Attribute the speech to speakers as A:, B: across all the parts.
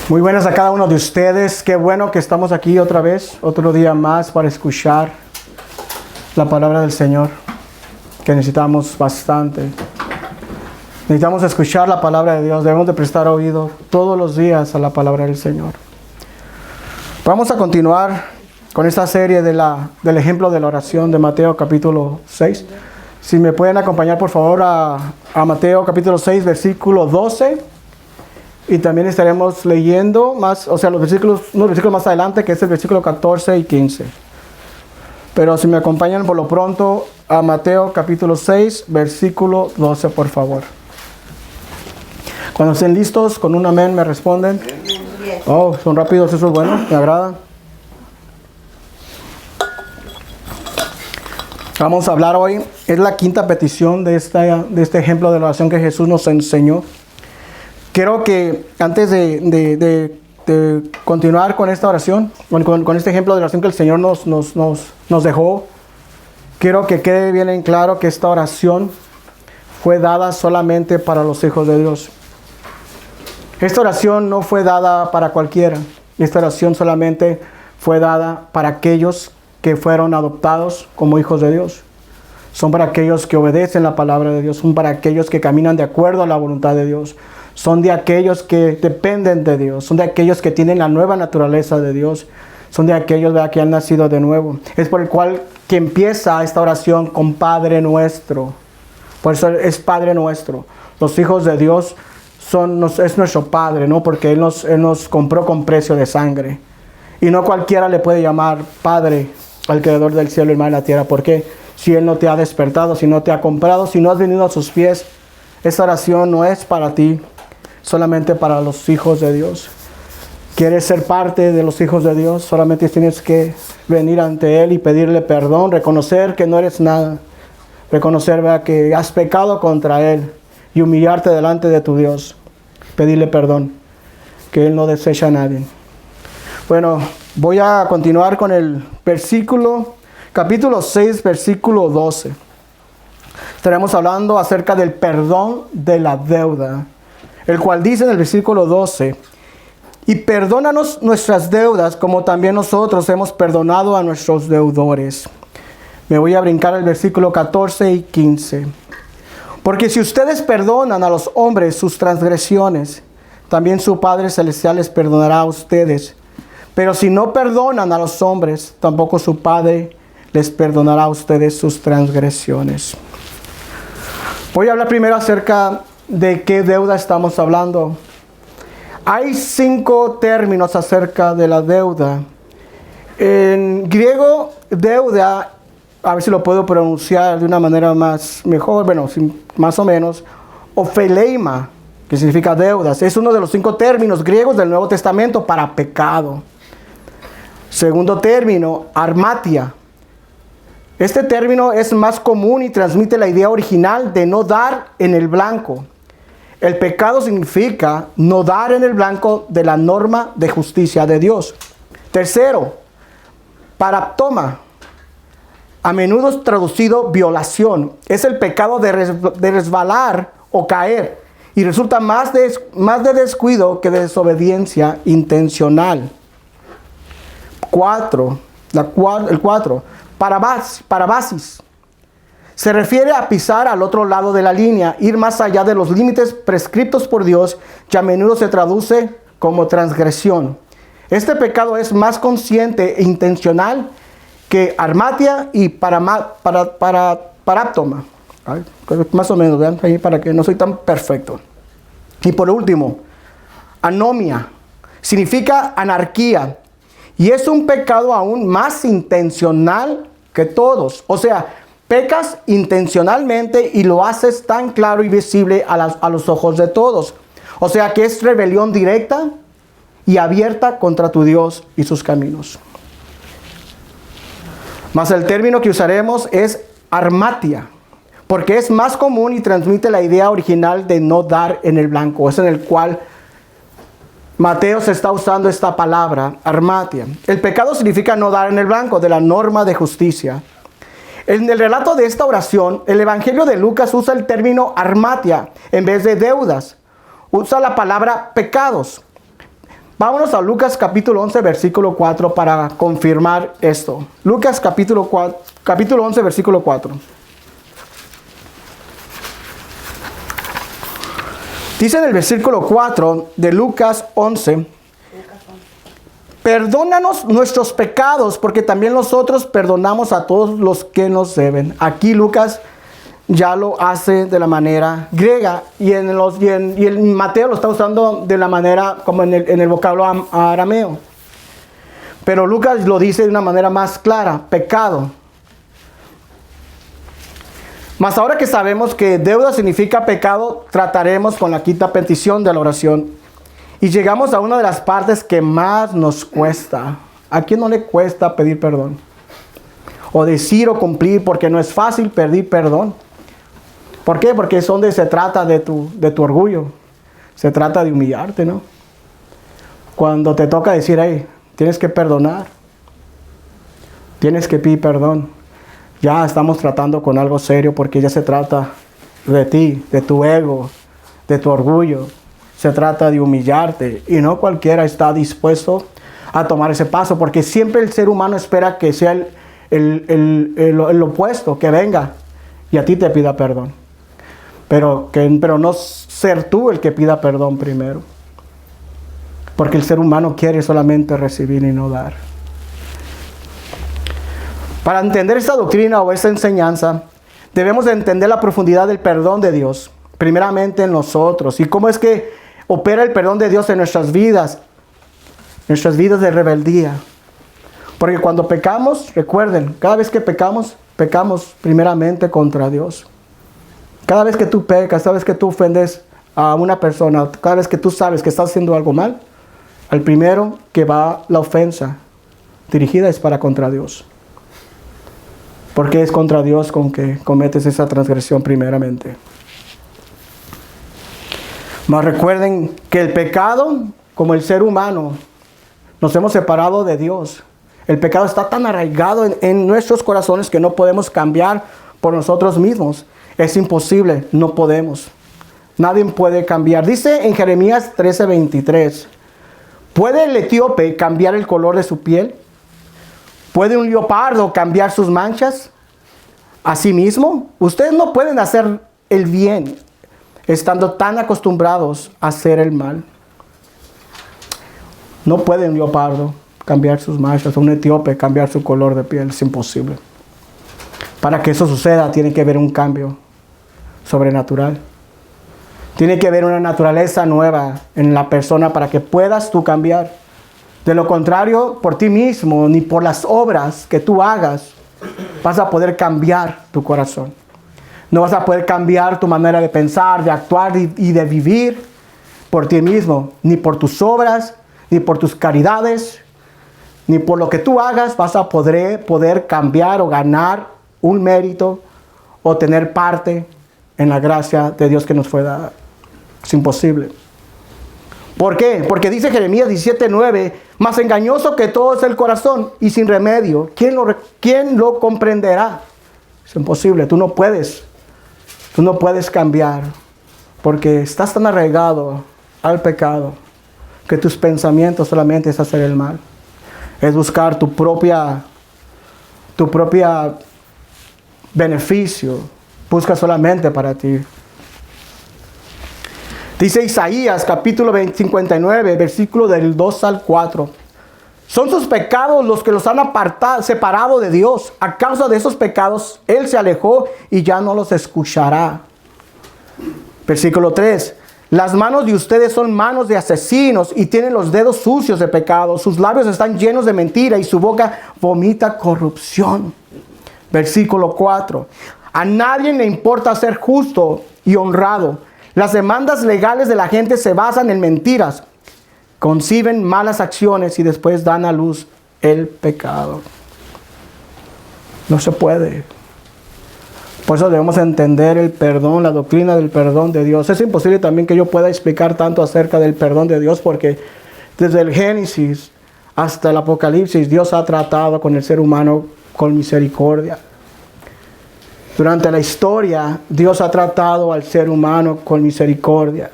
A: Muy buenas a cada uno de ustedes. Qué bueno que estamos aquí otra vez, otro día más para escuchar la palabra del Señor, que necesitamos bastante. Necesitamos escuchar la palabra de Dios. Debemos de prestar oído todos los días a la palabra del Señor. Vamos a continuar con esta serie del ejemplo de la oración de Mateo capítulo 6. Si me pueden acompañar por favor a Mateo capítulo 6, versículo 12. Y también estaremos leyendo más, unos versículos más adelante, que es el versículo 14 y 15. Pero si me acompañan por lo pronto a Mateo capítulo 6, versículo 12, por favor. Cuando estén listos, con un amén me responden. Oh, son rápidos, eso es bueno, me agrada. Vamos a hablar hoy, es la quinta petición de este ejemplo de la oración que Jesús nos enseñó. Quiero que antes de continuar con esta oración, con este ejemplo de oración que el Señor nos dejó, quiero que quede bien en claro que esta oración fue dada solamente para los hijos de Dios. Esta oración no fue dada para cualquiera. Esta oración solamente fue dada para aquellos que fueron adoptados como hijos de Dios. Son para aquellos que obedecen la palabra de Dios. Son para aquellos que caminan de acuerdo a la voluntad de Dios. Son de aquellos que dependen de Dios. Son de aquellos que tienen la nueva naturaleza de Dios. Son de aquellos, ¿verdad?, que han nacido de nuevo. Es por el cual que empieza esta oración con Padre Nuestro. Por eso es Padre Nuestro. Los hijos de Dios es nuestro Padre, ¿no? Porque Él nos compró con precio de sangre. Y no cualquiera le puede llamar Padre al Creador del cielo y el mar y la tierra. ¿Por qué? Si Él no te ha despertado, si no te ha comprado, si no has venido a sus pies, esta oración no es para ti. Solamente para los hijos de Dios. ¿Quieres ser parte de los hijos de Dios? Solamente tienes que venir ante Él y pedirle perdón, reconocer que no eres nada, reconocer, ¿verdad?, que has pecado contra Él y humillarte delante de tu Dios, pedirle perdón, que Él no desecha a nadie. Bueno, voy a continuar con el capítulo 6, versículo 12. Estaremos hablando acerca del perdón de la deuda. El cual dice en el versículo 12, y perdónanos nuestras deudas como también nosotros hemos perdonado a nuestros deudores. Me voy a brincar al versículo 14 y 15. Porque si ustedes perdonan a los hombres sus transgresiones, también su Padre Celestial les perdonará a ustedes. Pero si no perdonan a los hombres, tampoco su Padre les perdonará a ustedes sus transgresiones. Voy a hablar primero acerca de qué deuda estamos hablando. Hay 5 términos acerca de la deuda. En griego, deuda, a ver si lo puedo pronunciar de una manera mejor, bueno, más o menos, opheleima, que significa deudas. Es uno de los 5 términos griegos del Nuevo Testamento para pecado. Segundo término, armatia. Este término es más común y transmite la idea original de no dar en el blanco. El pecado significa no dar en el blanco de la norma de justicia de Dios. Tercero, paraptoma, a menudo es traducido violación. Es el pecado de resbalar o caer y resulta más de descuido que de desobediencia intencional. El 4, parabasis. Se refiere a pisar al otro lado de la línea, ir más allá de los límites prescriptos por Dios, y a menudo se traduce como transgresión. Este pecado es más consciente e intencional que armatia y paraptoma. Más o menos, vean ahí para que no soy tan perfecto. Y por último, anomia. Significa anarquía. Y es un pecado aún más intencional que todos. O sea, pecas intencionalmente y lo haces tan claro y visible a los ojos de todos. O sea que es rebelión directa y abierta contra tu Dios y sus caminos. Mas el término que usaremos es armatia, porque es más común y transmite la idea original de no dar en el blanco. Es en el cual Mateo se está usando esta palabra, armatia. El pecado significa no dar en el blanco de la norma de justicia. En el relato de esta oración, el Evangelio de Lucas usa el término armatia en vez de deudas. Usa la palabra pecados. Vámonos a Lucas capítulo 11, versículo 4 para confirmar esto. Lucas capítulo 11, versículo 4. Dice en el versículo 4 de Lucas 11, perdónanos nuestros pecados, porque también nosotros perdonamos a todos los que nos deben. Aquí Lucas ya lo hace de la manera griega y en Mateo lo está usando de la manera como en el vocablo arameo. Pero Lucas lo dice de una manera más clara, pecado. Mas ahora que sabemos que deuda significa pecado, trataremos con la quinta petición de la oración. Y llegamos a una de las partes que más nos cuesta. ¿A quién no le cuesta pedir perdón? O decir o cumplir, porque no es fácil pedir perdón. ¿Por qué? Porque es donde se trata de tu orgullo. Se trata de humillarte, ¿no? Cuando te toca decir, hey, tienes que perdonar. Tienes que pedir perdón. Ya estamos tratando con algo serio porque ya se trata de ti, de tu ego, de tu orgullo. Se trata de humillarte y no cualquiera está dispuesto a tomar ese paso porque siempre el ser humano espera que sea el opuesto, que venga y a ti te pida perdón. Pero no ser tú el que pida perdón primero. Porque el ser humano quiere solamente recibir y no dar. Para entender esta doctrina o esta enseñanza, debemos de entender la profundidad del perdón de Dios, primeramente en nosotros. Y cómo es que opera el perdón de Dios en nuestras vidas de rebeldía. Porque cuando pecamos, recuerden, cada vez que pecamos primeramente contra Dios. Cada vez que tú pecas, cada vez que tú ofendes a una persona, cada vez que tú sabes que estás haciendo algo mal, al primero que va la ofensa dirigida es para contra Dios. Porque es contra Dios con que cometes esa transgresión primeramente. Mas recuerden que el pecado, como el ser humano, nos hemos separado de Dios. El pecado está tan arraigado en nuestros corazones que no podemos cambiar por nosotros mismos. Es imposible, no podemos. Nadie puede cambiar. Dice en Jeremías 13:23, ¿puede el etíope cambiar el color de su piel? ¿Puede un leopardo cambiar sus manchas? Asimismo, ustedes no pueden hacer el bien estando tan acostumbrados a hacer el mal. No puede un leopardo cambiar sus manchas, un etíope cambiar su color de piel, es imposible. Para que eso suceda, tiene que haber un cambio sobrenatural. Tiene que haber una naturaleza nueva en la persona para que puedas tú cambiar. De lo contrario, por ti mismo, ni por las obras que tú hagas, vas a poder cambiar tu corazón. No vas a poder cambiar tu manera de pensar, de actuar y de vivir por ti mismo. Ni por tus obras, ni por tus caridades, ni por lo que tú hagas vas a poder cambiar o ganar un mérito o tener parte en la gracia de Dios que nos fue dada. Es imposible. ¿Por qué? Porque dice Jeremías 17:9, más engañoso que todo es el corazón y sin remedio. ¿Quién lo comprenderá? Es imposible, tú no puedes cambiar porque estás tan arraigado al pecado que tus pensamientos solamente es hacer el mal. Es buscar tu propia beneficio. Busca solamente para ti. Dice Isaías capítulo 59, versículo del 2 al 4. Son sus pecados los que los han separado de Dios. A causa de esos pecados, Él se alejó y ya no los escuchará. Versículo 3. Las manos de ustedes son manos de asesinos y tienen los dedos sucios de pecado. Sus labios están llenos de mentira y su boca vomita corrupción. Versículo 4. A nadie le importa ser justo y honrado. Las demandas legales de la gente se basan en mentiras. Conciben malas acciones y después dan a luz el pecado. No se puede. Por eso debemos entender el perdón, la doctrina del perdón de Dios. Es imposible también que yo pueda explicar tanto acerca del perdón de Dios porque desde el Génesis hasta el Apocalipsis Dios ha tratado con el ser humano con misericordia. Durante la historia Dios ha tratado al ser humano con misericordia,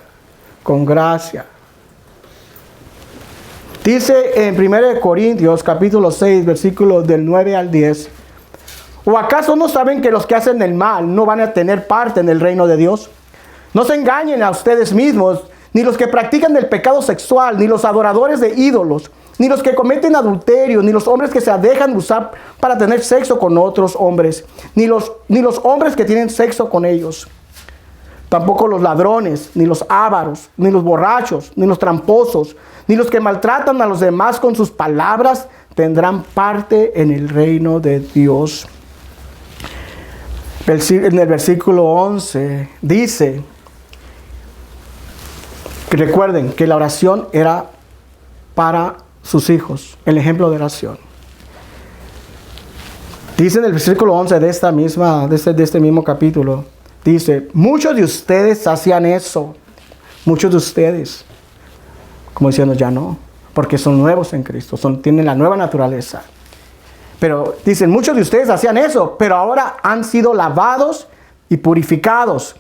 A: con gracia. Dice en 1 Corintios capítulo 6, versículos del 9 al 10. ¿O acaso no saben que los que hacen el mal no van a tener parte en el reino de Dios? No se engañen a ustedes mismos, ni los que practican el pecado sexual, ni los adoradores de ídolos, ni los que cometen adulterio, ni los hombres que se dejan usar para tener sexo con otros hombres, ni los hombres que tienen sexo con ellos. Tampoco los ladrones, ni los ávaros, ni los borrachos, ni los tramposos, ni los que maltratan a los demás con sus palabras tendrán parte en el reino de Dios. En el versículo 11 dice, recuerden que la oración era para sus hijos, el ejemplo de oración. Dice en el versículo 11 de este mismo capítulo, dice, muchos de ustedes hacían eso, muchos de ustedes, como diciendo ya no, porque son nuevos en Cristo, tienen la nueva naturaleza. Pero dicen, muchos de ustedes hacían eso, pero ahora han sido lavados y purificados.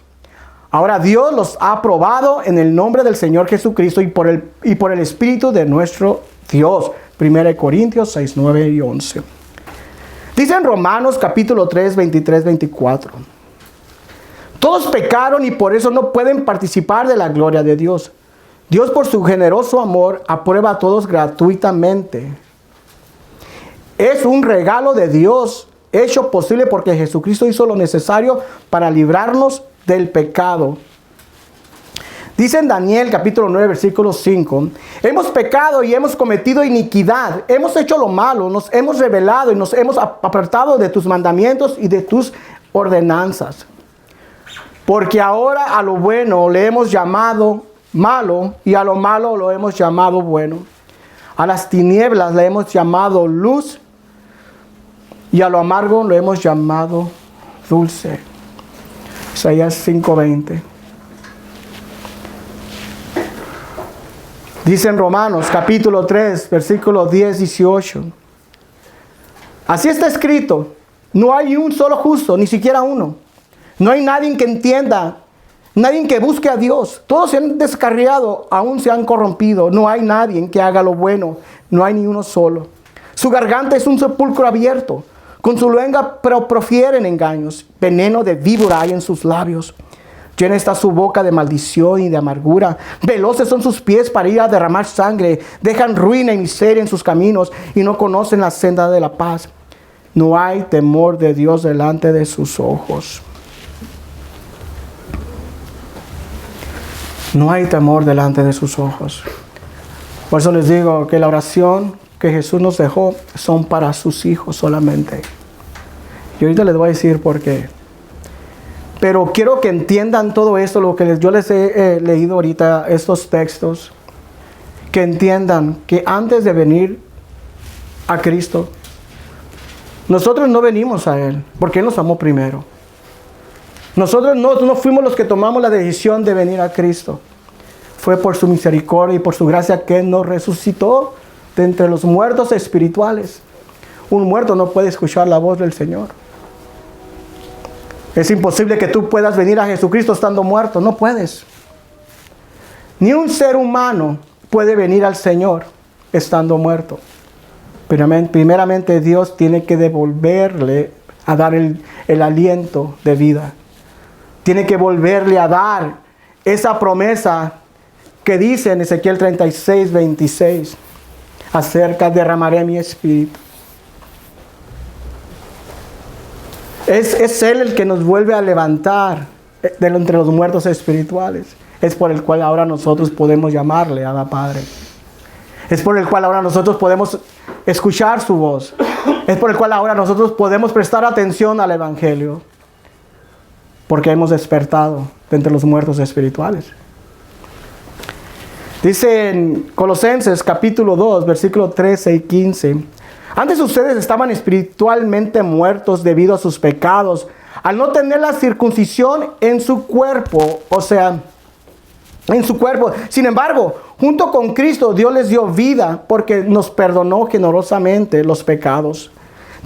A: Ahora Dios los ha aprobado en el nombre del Señor Jesucristo y por el Espíritu de nuestro Dios. 1 Corintios 6, 9 y 11. Dice en Romanos capítulo 3, 23, 24. Todos pecaron y por eso no pueden participar de la gloria de Dios. Dios por su generoso amor aprueba a todos gratuitamente. Es un regalo de Dios hecho posible porque Jesucristo hizo lo necesario para librarnos del pecado. Dice en Daniel capítulo 9 versículo 5, hemos pecado y hemos cometido iniquidad, hemos hecho lo malo, nos hemos rebelado y nos hemos apartado de tus mandamientos y de tus ordenanzas. Porque ahora a lo bueno le hemos llamado malo y a lo malo lo hemos llamado bueno. A las tinieblas le hemos llamado luz y a lo amargo lo hemos llamado dulce. Isaías 5:20. Dice en Romanos capítulo 3, versículos 10, 18. Así está escrito, no hay un solo justo, ni siquiera uno. No hay nadie que entienda, nadie que busque a Dios. Todos se han descarriado, aún se han corrompido. No hay nadie que haga lo bueno, no hay ni uno solo. Su garganta es un sepulcro abierto. Con su lengua profieren engaños. Veneno de víbora hay en sus labios. Llena está su boca de maldición y de amargura. Veloces son sus pies para ir a derramar sangre. Dejan ruina y miseria en sus caminos y no conocen la senda de la paz. No hay temor de Dios delante de sus ojos. No hay temor delante de sus ojos. Por eso les digo que la oración que Jesús nos dejó son para sus hijos solamente. Y ahorita les voy a decir por qué. Pero quiero que entiendan todo esto, lo que yo les he leído ahorita, estos textos. Que entiendan que antes de venir a Cristo, nosotros no venimos a Él, porque Él nos amó primero. Nosotros no fuimos los que tomamos la decisión de venir a Cristo. Fue por su misericordia y por su gracia que Él nos resucitó de entre los muertos espirituales. Un muerto no puede escuchar la voz del Señor. Es imposible que tú puedas venir a Jesucristo estando muerto. No puedes. Ni un ser humano puede venir al Señor estando muerto. Primeramente Dios tiene que devolverle a dar el aliento de vida. Tiene que volverle a dar esa promesa que dice en Ezequiel 36, 26, acerca derramaré mi espíritu. Es Él el que nos vuelve a levantar de entre los muertos espirituales. Es por el cual ahora nosotros podemos llamarle a la Padre. Es por el cual ahora nosotros podemos escuchar su voz. Es por el cual ahora nosotros podemos prestar atención al Evangelio. Porque hemos despertado de entre los muertos espirituales. Dice en Colosenses capítulo 2, versículos 13 y 15. Antes ustedes estaban espiritualmente muertos debido a sus pecados, al no tener la circuncisión en su cuerpo, o sea, en su cuerpo. Sin embargo, junto con Cristo, Dios les dio vida porque nos perdonó generosamente los pecados.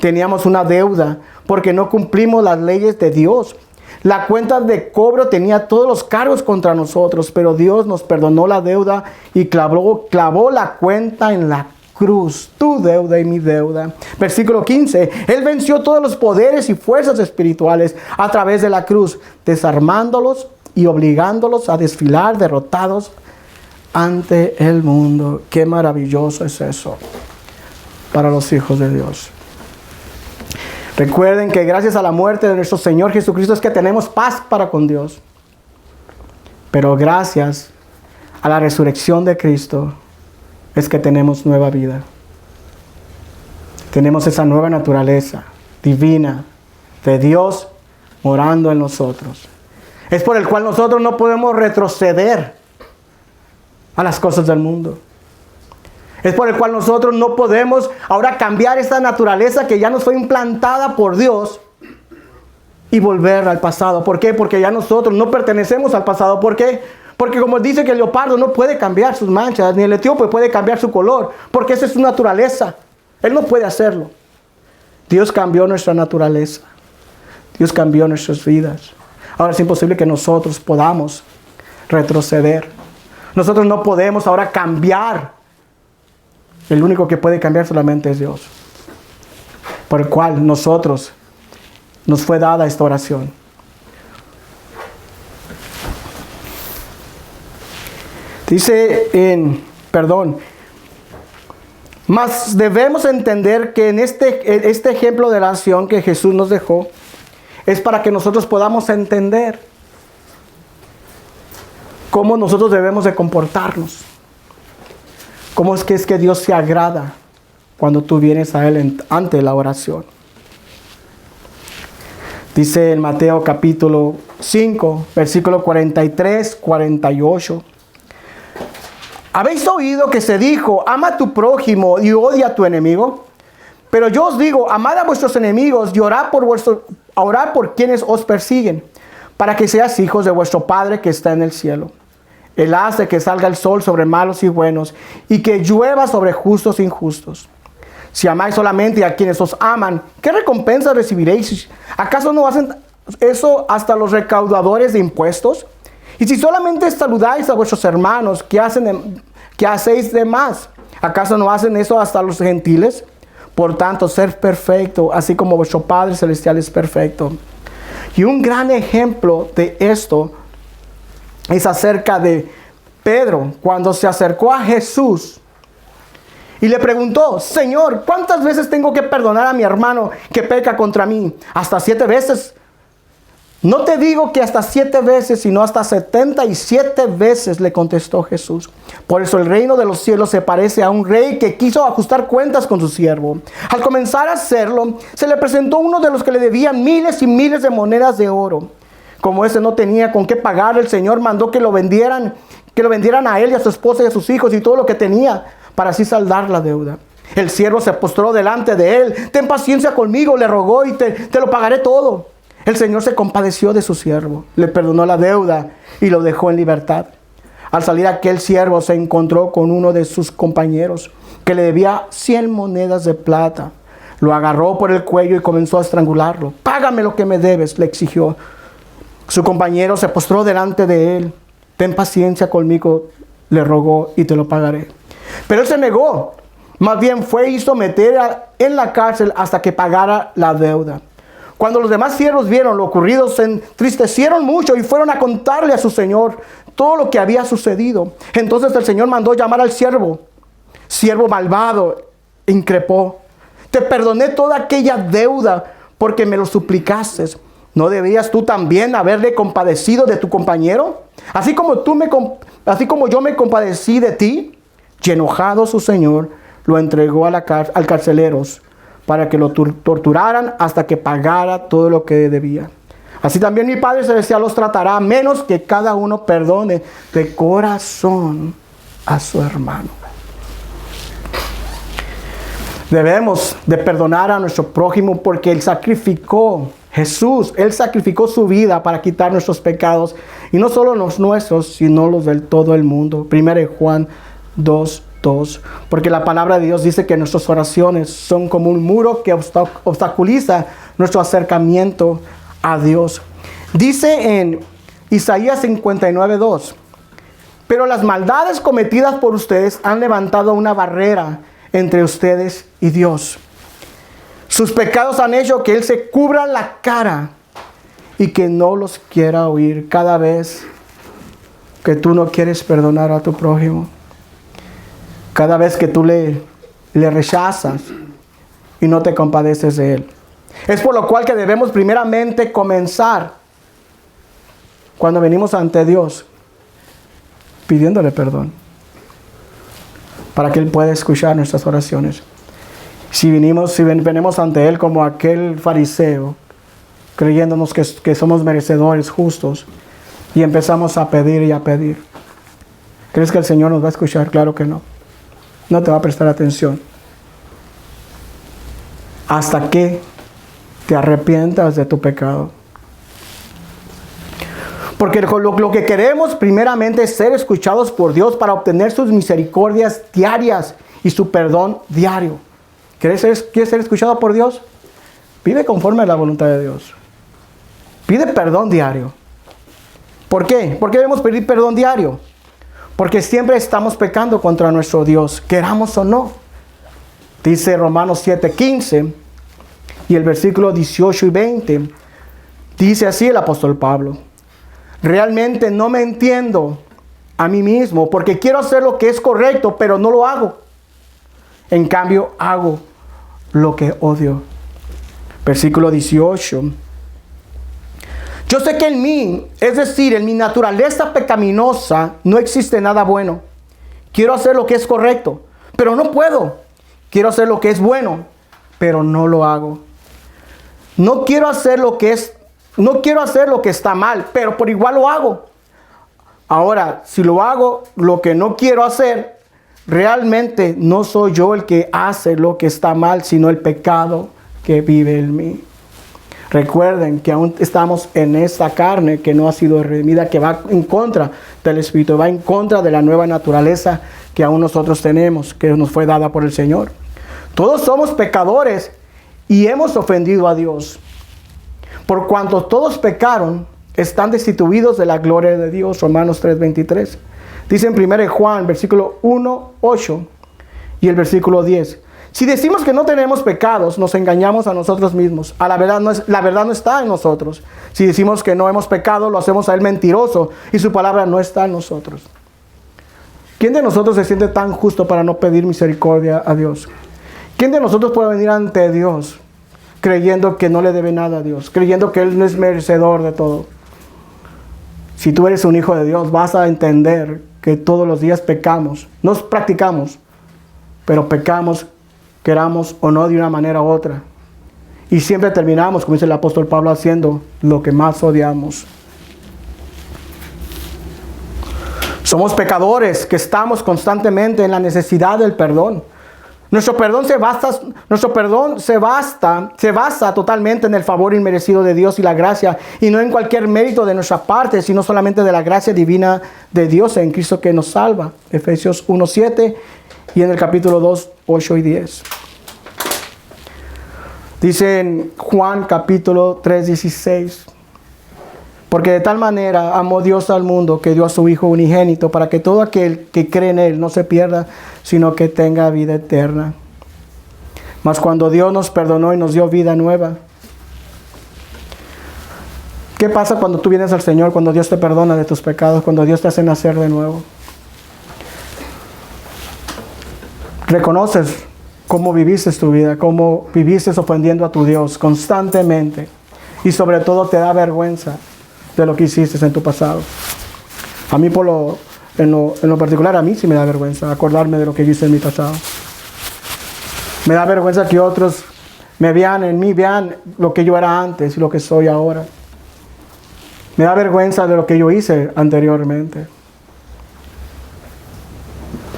A: Teníamos una deuda porque no cumplimos las leyes de Dios. La cuenta de cobro tenía todos los cargos contra nosotros, pero Dios nos perdonó la deuda y clavó la cuenta en la cruz, tu deuda y mi deuda. Versículo 15, Él venció todos los poderes y fuerzas espirituales a través de la cruz, desarmándolos y obligándolos a desfilar derrotados ante el mundo. Qué maravilloso es eso para los hijos de Dios. Recuerden que gracias a la muerte de nuestro Señor Jesucristo es que tenemos paz para con Dios. Pero gracias a la resurrección de Cristo es que tenemos nueva vida. Tenemos esa nueva naturaleza divina de Dios morando en nosotros. Es por el cual nosotros no podemos retroceder a las cosas del mundo. Es por el cual nosotros no podemos ahora cambiar esta naturaleza que ya nos fue implantada por Dios y volver al pasado. ¿Por qué? Porque ya nosotros no pertenecemos al pasado. ¿Por qué? Porque como dice que el leopardo no puede cambiar sus manchas, ni el etíope puede cambiar su color, porque esa es su naturaleza. Él no puede hacerlo. Dios cambió nuestra naturaleza. Dios cambió nuestras vidas. Ahora es imposible que nosotros podamos retroceder. Nosotros no podemos ahora cambiar. El único que puede cambiar solamente es Dios. Por el cual nos fue dada esta oración. Dice mas debemos entender que en este ejemplo de la acción que Jesús nos dejó, es para que nosotros podamos entender cómo nosotros debemos de comportarnos. Cómo es que Dios se agrada cuando tú vienes a Él ante la oración. Dice en Mateo capítulo 5, versículo 43, 48. ¿Habéis oído que se dijo, ama a tu prójimo y odia a tu enemigo? Pero yo os digo, amad a vuestros enemigos y orad por quienes os persiguen, para que seas hijos de vuestro Padre que está en el cielo. Él hace que salga el sol sobre malos y buenos, y que llueva sobre justos e injustos. Si amáis solamente a quienes os aman, ¿qué recompensa recibiréis? ¿Acaso no hacen eso hasta los recaudadores de impuestos? Y si solamente saludáis a vuestros hermanos, ¿qué hacéis de más? ¿Acaso no hacen eso hasta los gentiles? Por tanto, ser perfecto, así como vuestro Padre Celestial es perfecto. Y un gran ejemplo de esto es acerca de Pedro, cuando se acercó a Jesús y le preguntó, Señor, ¿cuántas veces tengo que perdonar a mi hermano que peca contra mí? ¿Hasta 7 veces? No te digo que hasta 7 veces, sino hasta 77 veces, le contestó Jesús. Por eso el reino de los cielos se parece a un rey que quiso ajustar cuentas con su siervo. Al comenzar a hacerlo, se le presentó uno de los que le debían miles y miles de monedas de oro. Como ese no tenía con qué pagar, el Señor mandó que lo vendieran a él y a su esposa y a sus hijos y todo lo que tenía, para así saldar la deuda. El siervo se postró delante de él. Ten paciencia conmigo, le rogó, y te lo pagaré todo. El Señor se compadeció de su siervo, le perdonó la deuda y lo dejó en libertad. Al salir aquel siervo se encontró con uno de sus compañeros que le debía 100 monedas de plata. Lo agarró por el cuello y comenzó a estrangularlo. Págame lo que me debes, le exigió. Su compañero se postró delante de él. Ten paciencia conmigo, le rogó, y te lo pagaré. Pero él se negó. Más bien fue y hizo meter en la cárcel hasta que pagara la deuda. Cuando los demás siervos vieron lo ocurrido, se entristecieron mucho y fueron a contarle a su señor todo lo que había sucedido. Entonces el Señor mandó llamar al siervo. Siervo malvado, increpó. Te perdoné toda aquella deuda porque me lo suplicaste. ¿No deberías tú también haberle compadecido de tu compañero? Así como yo me compadecí de ti. Y enojado su señor, lo entregó al carcelero para que lo torturaran hasta que pagara todo lo que debía. Así también mi Padre Celestial los tratará, a menos que cada uno perdone de corazón a su hermano. Debemos de perdonar a nuestro prójimo porque Él sacrificó, Jesús, Él sacrificó su vida para quitar nuestros pecados. Y no solo los nuestros, sino los del todo el mundo. 1 Juan 2:2. Porque la palabra de Dios dice que nuestras oraciones son como un muro que obstaculiza nuestro acercamiento a Dios. Dice en Isaías 59:2, pero las maldades cometidas por ustedes han levantado una barrera entre ustedes y Dios. Sus pecados han hecho que Él se cubra la cara y que no los quiera oír. Cada vez que tú no quieres perdonar a tu prójimo, cada vez que tú le rechazas y no te compadeces de él. Es por lo cual que debemos primeramente comenzar cuando venimos ante Dios pidiéndole perdón, para que Él pueda escuchar nuestras oraciones. Si venimos ante Él como aquel fariseo, creyéndonos que somos merecedores justos, y empezamos a pedir y a pedir, ¿crees que el Señor nos va a escuchar? Claro que no. No te va a prestar atención hasta que te arrepientas de tu pecado. Porque lo que queremos primeramente es ser escuchados por Dios para obtener sus misericordias diarias y su perdón diario. ¿Quieres ser escuchado por Dios? Vive conforme a la voluntad de Dios. Pide perdón diario. ¿Por qué? ¿Por qué debemos pedir perdón diario? Porque siempre estamos pecando contra nuestro Dios, queramos o no. Dice Romanos 7:15 y el versículo 18 y 20. Dice así el apóstol Pablo: realmente no me entiendo a mí mismo, porque quiero hacer lo que es correcto, pero no lo hago. En cambio, hago lo que odio. Versículo 18. Yo sé que en mí, es decir, en mi naturaleza pecaminosa, no existe nada bueno. Quiero hacer lo que es correcto, pero no puedo. Quiero hacer lo que es bueno, pero no lo hago. No quiero hacer lo que está mal, pero por igual lo hago. Ahora, si lo hago, lo que no quiero hacer, realmente no soy yo el que hace lo que está mal, sino el pecado que vive en mí. Recuerden que aún estamos en esta carne que no ha sido redimida, que va en contra del Espíritu, va en contra de la nueva naturaleza que aún nosotros tenemos, que nos fue dada por el Señor. Todos somos pecadores y hemos ofendido a Dios. Por cuanto todos pecaron, están destituidos de la gloria de Dios. Romanos 3:23. Dice en 1 Juan, versículo 1:8 y el versículo 10. Si decimos que no tenemos pecados, nos engañamos a nosotros mismos. La verdad no está en nosotros. Si decimos que no hemos pecado, lo hacemos a Él mentiroso y su palabra no está en nosotros. ¿Quién de nosotros se siente tan justo para no pedir misericordia a Dios? ¿Quién de nosotros puede venir ante Dios creyendo que no le debe nada a Dios? Creyendo que Él no es merecedor de todo. Si tú eres un hijo de Dios, vas a entender que todos los días pecamos. Nos practicamos, pero pecamos, queramos o no, de una manera u otra. Y siempre terminamos, como dice el apóstol Pablo, haciendo lo que más odiamos. Somos pecadores que estamos constantemente en la necesidad del perdón. Nuestro perdón se basa totalmente en el favor inmerecido de Dios y la gracia, y no en cualquier mérito de nuestra parte, sino solamente de la gracia divina de Dios en Cristo que nos salva. Efesios 1:7 y en el capítulo 2, 8 y 10. Dice en Juan capítulo 3:16. Porque de tal manera amó Dios al mundo que dio a su Hijo unigénito, para que todo aquel que cree en Él no se pierda, sino que tenga vida eterna. Mas cuando Dios nos perdonó y nos dio vida nueva, ¿qué pasa cuando tú vienes al Señor, cuando Dios te perdona de tus pecados, cuando Dios te hace nacer de nuevo? Reconoces cómo viviste tu vida, cómo viviste ofendiendo a tu Dios constantemente, y sobre todo te da vergüenza de lo que hiciste en tu pasado. A mí en lo particular, a mí sí me da vergüenza acordarme de lo que yo hice en mi pasado. Me da vergüenza que otros vean lo que yo era antes y lo que soy ahora. Me da vergüenza de lo que yo hice anteriormente.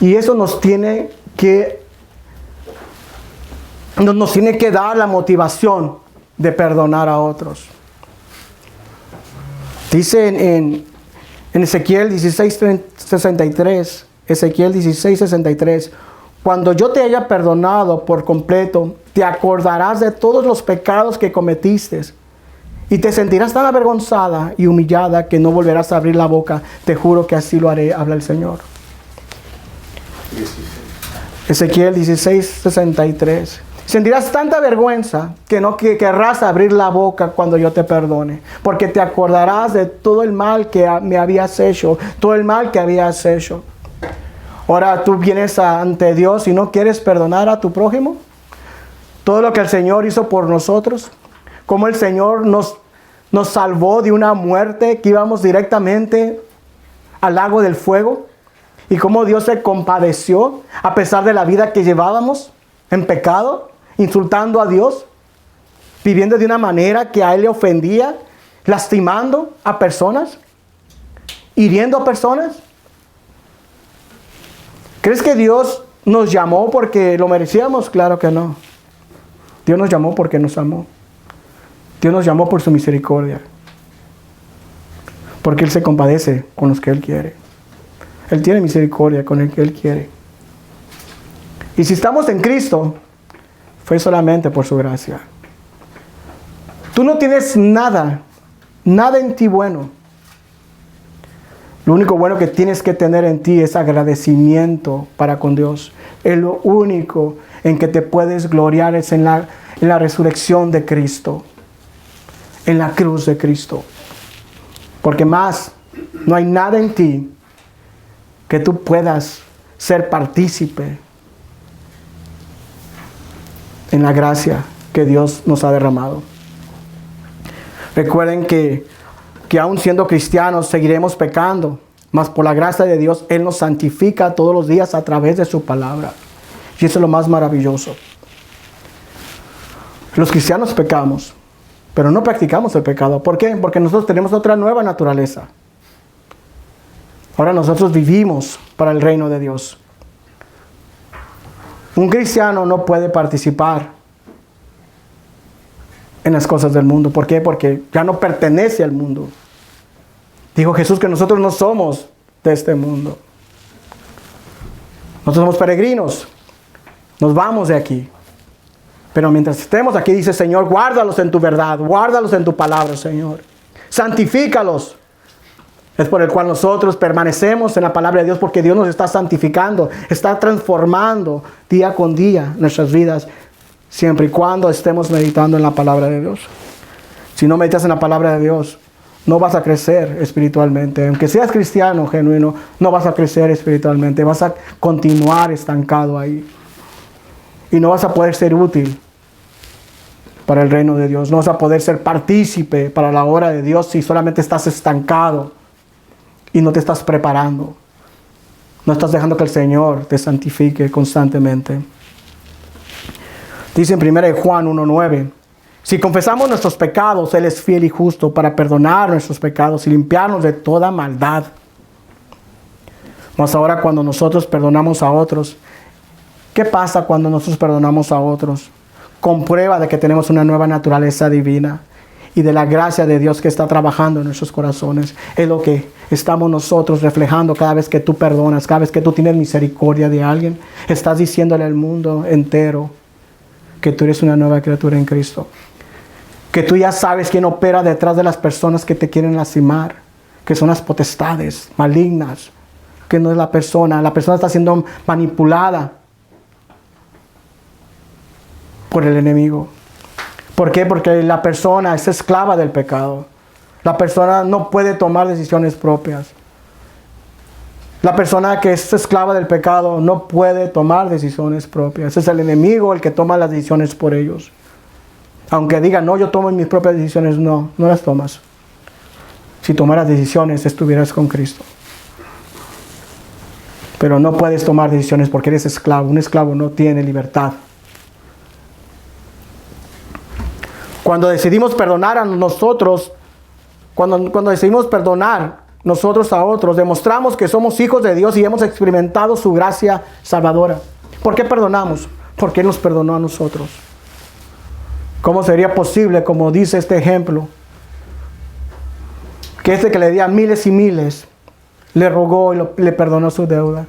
A: Y eso nos tiene que dar la motivación de perdonar a otros. Dice en Ezequiel 16:63, Ezequiel 16:63, cuando yo te haya perdonado por completo, te acordarás de todos los pecados que cometiste Y te sentirás tan avergonzada y humillada que no volverás a abrir la boca. Te juro que así lo haré, habla el Señor. Ezequiel 16:63. Sentirás tanta vergüenza que no querrás abrir la boca cuando yo te perdone, porque te acordarás de todo el mal que me habías hecho, todo el mal que habías hecho. Ahora tú vienes ante Dios y no quieres perdonar a tu prójimo. Todo lo que el Señor hizo por nosotros, como el Señor nos salvó de una muerte que íbamos directamente al lago del fuego, y cómo Dios se compadeció a pesar de la vida que llevábamos en pecado, insultando a Dios, viviendo de una manera que a Él le ofendía, lastimando a personas, hiriendo a personas. ¿Crees que Dios nos llamó porque lo merecíamos? Claro que no. Dios nos llamó porque nos amó. Dios nos llamó por su misericordia. Porque Él se compadece con los que Él quiere. Él tiene misericordia con el que Él quiere. Y si estamos en Cristo, fue solamente por su gracia. Tú no tienes nada en ti bueno. Lo único bueno que tienes que tener en ti es agradecimiento para con Dios. Es lo único en que te puedes gloriar, es en la resurrección de Cristo, en la cruz de Cristo. Porque más, no hay nada en ti que tú puedas ser partícipe en la gracia que Dios nos ha derramado. Recuerden que aún siendo cristianos seguiremos pecando, mas por la gracia de Dios Él nos santifica todos los días a través de su palabra. Y eso es lo más maravilloso. Los cristianos pecamos, pero no practicamos el pecado. ¿Por qué? Porque nosotros tenemos otra nueva naturaleza. Ahora nosotros vivimos para el reino de Dios. Un cristiano no puede participar en las cosas del mundo. ¿Por qué? Porque ya no pertenece al mundo. Dijo Jesús que nosotros no somos de este mundo. Nosotros somos peregrinos. Nos vamos de aquí. Pero mientras estemos aquí, dice Señor, guárdalos en tu verdad, guárdalos en tu palabra, Señor. Santifícalos. Es por el cual nosotros permanecemos en la palabra de Dios, porque Dios nos está santificando, está transformando día con día nuestras vidas, siempre y cuando estemos meditando en la palabra de Dios. Si no meditas en la palabra de Dios, no vas a crecer espiritualmente. Aunque seas cristiano genuino, no vas a crecer espiritualmente. Vas a continuar estancado ahí. Y no vas a poder ser útil para el reino de Dios. No vas a poder ser partícipe para la obra de Dios si solamente estás estancado y no te estás preparando. No estás dejando que el Señor te santifique constantemente. Dice en 1 Juan 1:9. Si confesamos nuestros pecados, Él es fiel y justo para perdonar nuestros pecados y limpiarnos de toda maldad. Mas ahora cuando nosotros perdonamos a otros, ¿qué pasa cuando nosotros perdonamos a otros? Comprueba de que tenemos una nueva naturaleza divina y de la gracia de Dios que está trabajando en nuestros corazones. Es lo que estamos nosotros reflejando cada vez que tú perdonas, cada vez que tú tienes misericordia de alguien. Estás diciéndole al mundo entero que tú eres una nueva criatura en Cristo. Que tú ya sabes quién opera detrás de las personas que te quieren lastimar, que son las potestades malignas, que no es la persona está siendo manipulada por el enemigo. ¿Por qué? Porque la persona es esclava del pecado. La persona no puede tomar decisiones propias. La persona que es esclava del pecado no puede tomar decisiones propias. Es el enemigo el que toma las decisiones por ellos. Aunque diga, no, yo tomo mis propias decisiones, no las tomas. Si tomaras decisiones, estuvieras con Cristo. Pero no puedes tomar decisiones porque eres esclavo. Un esclavo no tiene libertad. Cuando decidimos perdonar a nosotros, cuando decidimos perdonar nosotros a otros, demostramos que somos hijos de Dios y hemos experimentado su gracia salvadora. ¿Por qué perdonamos? Porque Él nos perdonó a nosotros. ¿Cómo sería posible, como dice este ejemplo, que este que le debía miles y miles, le rogó y le perdonó su deuda?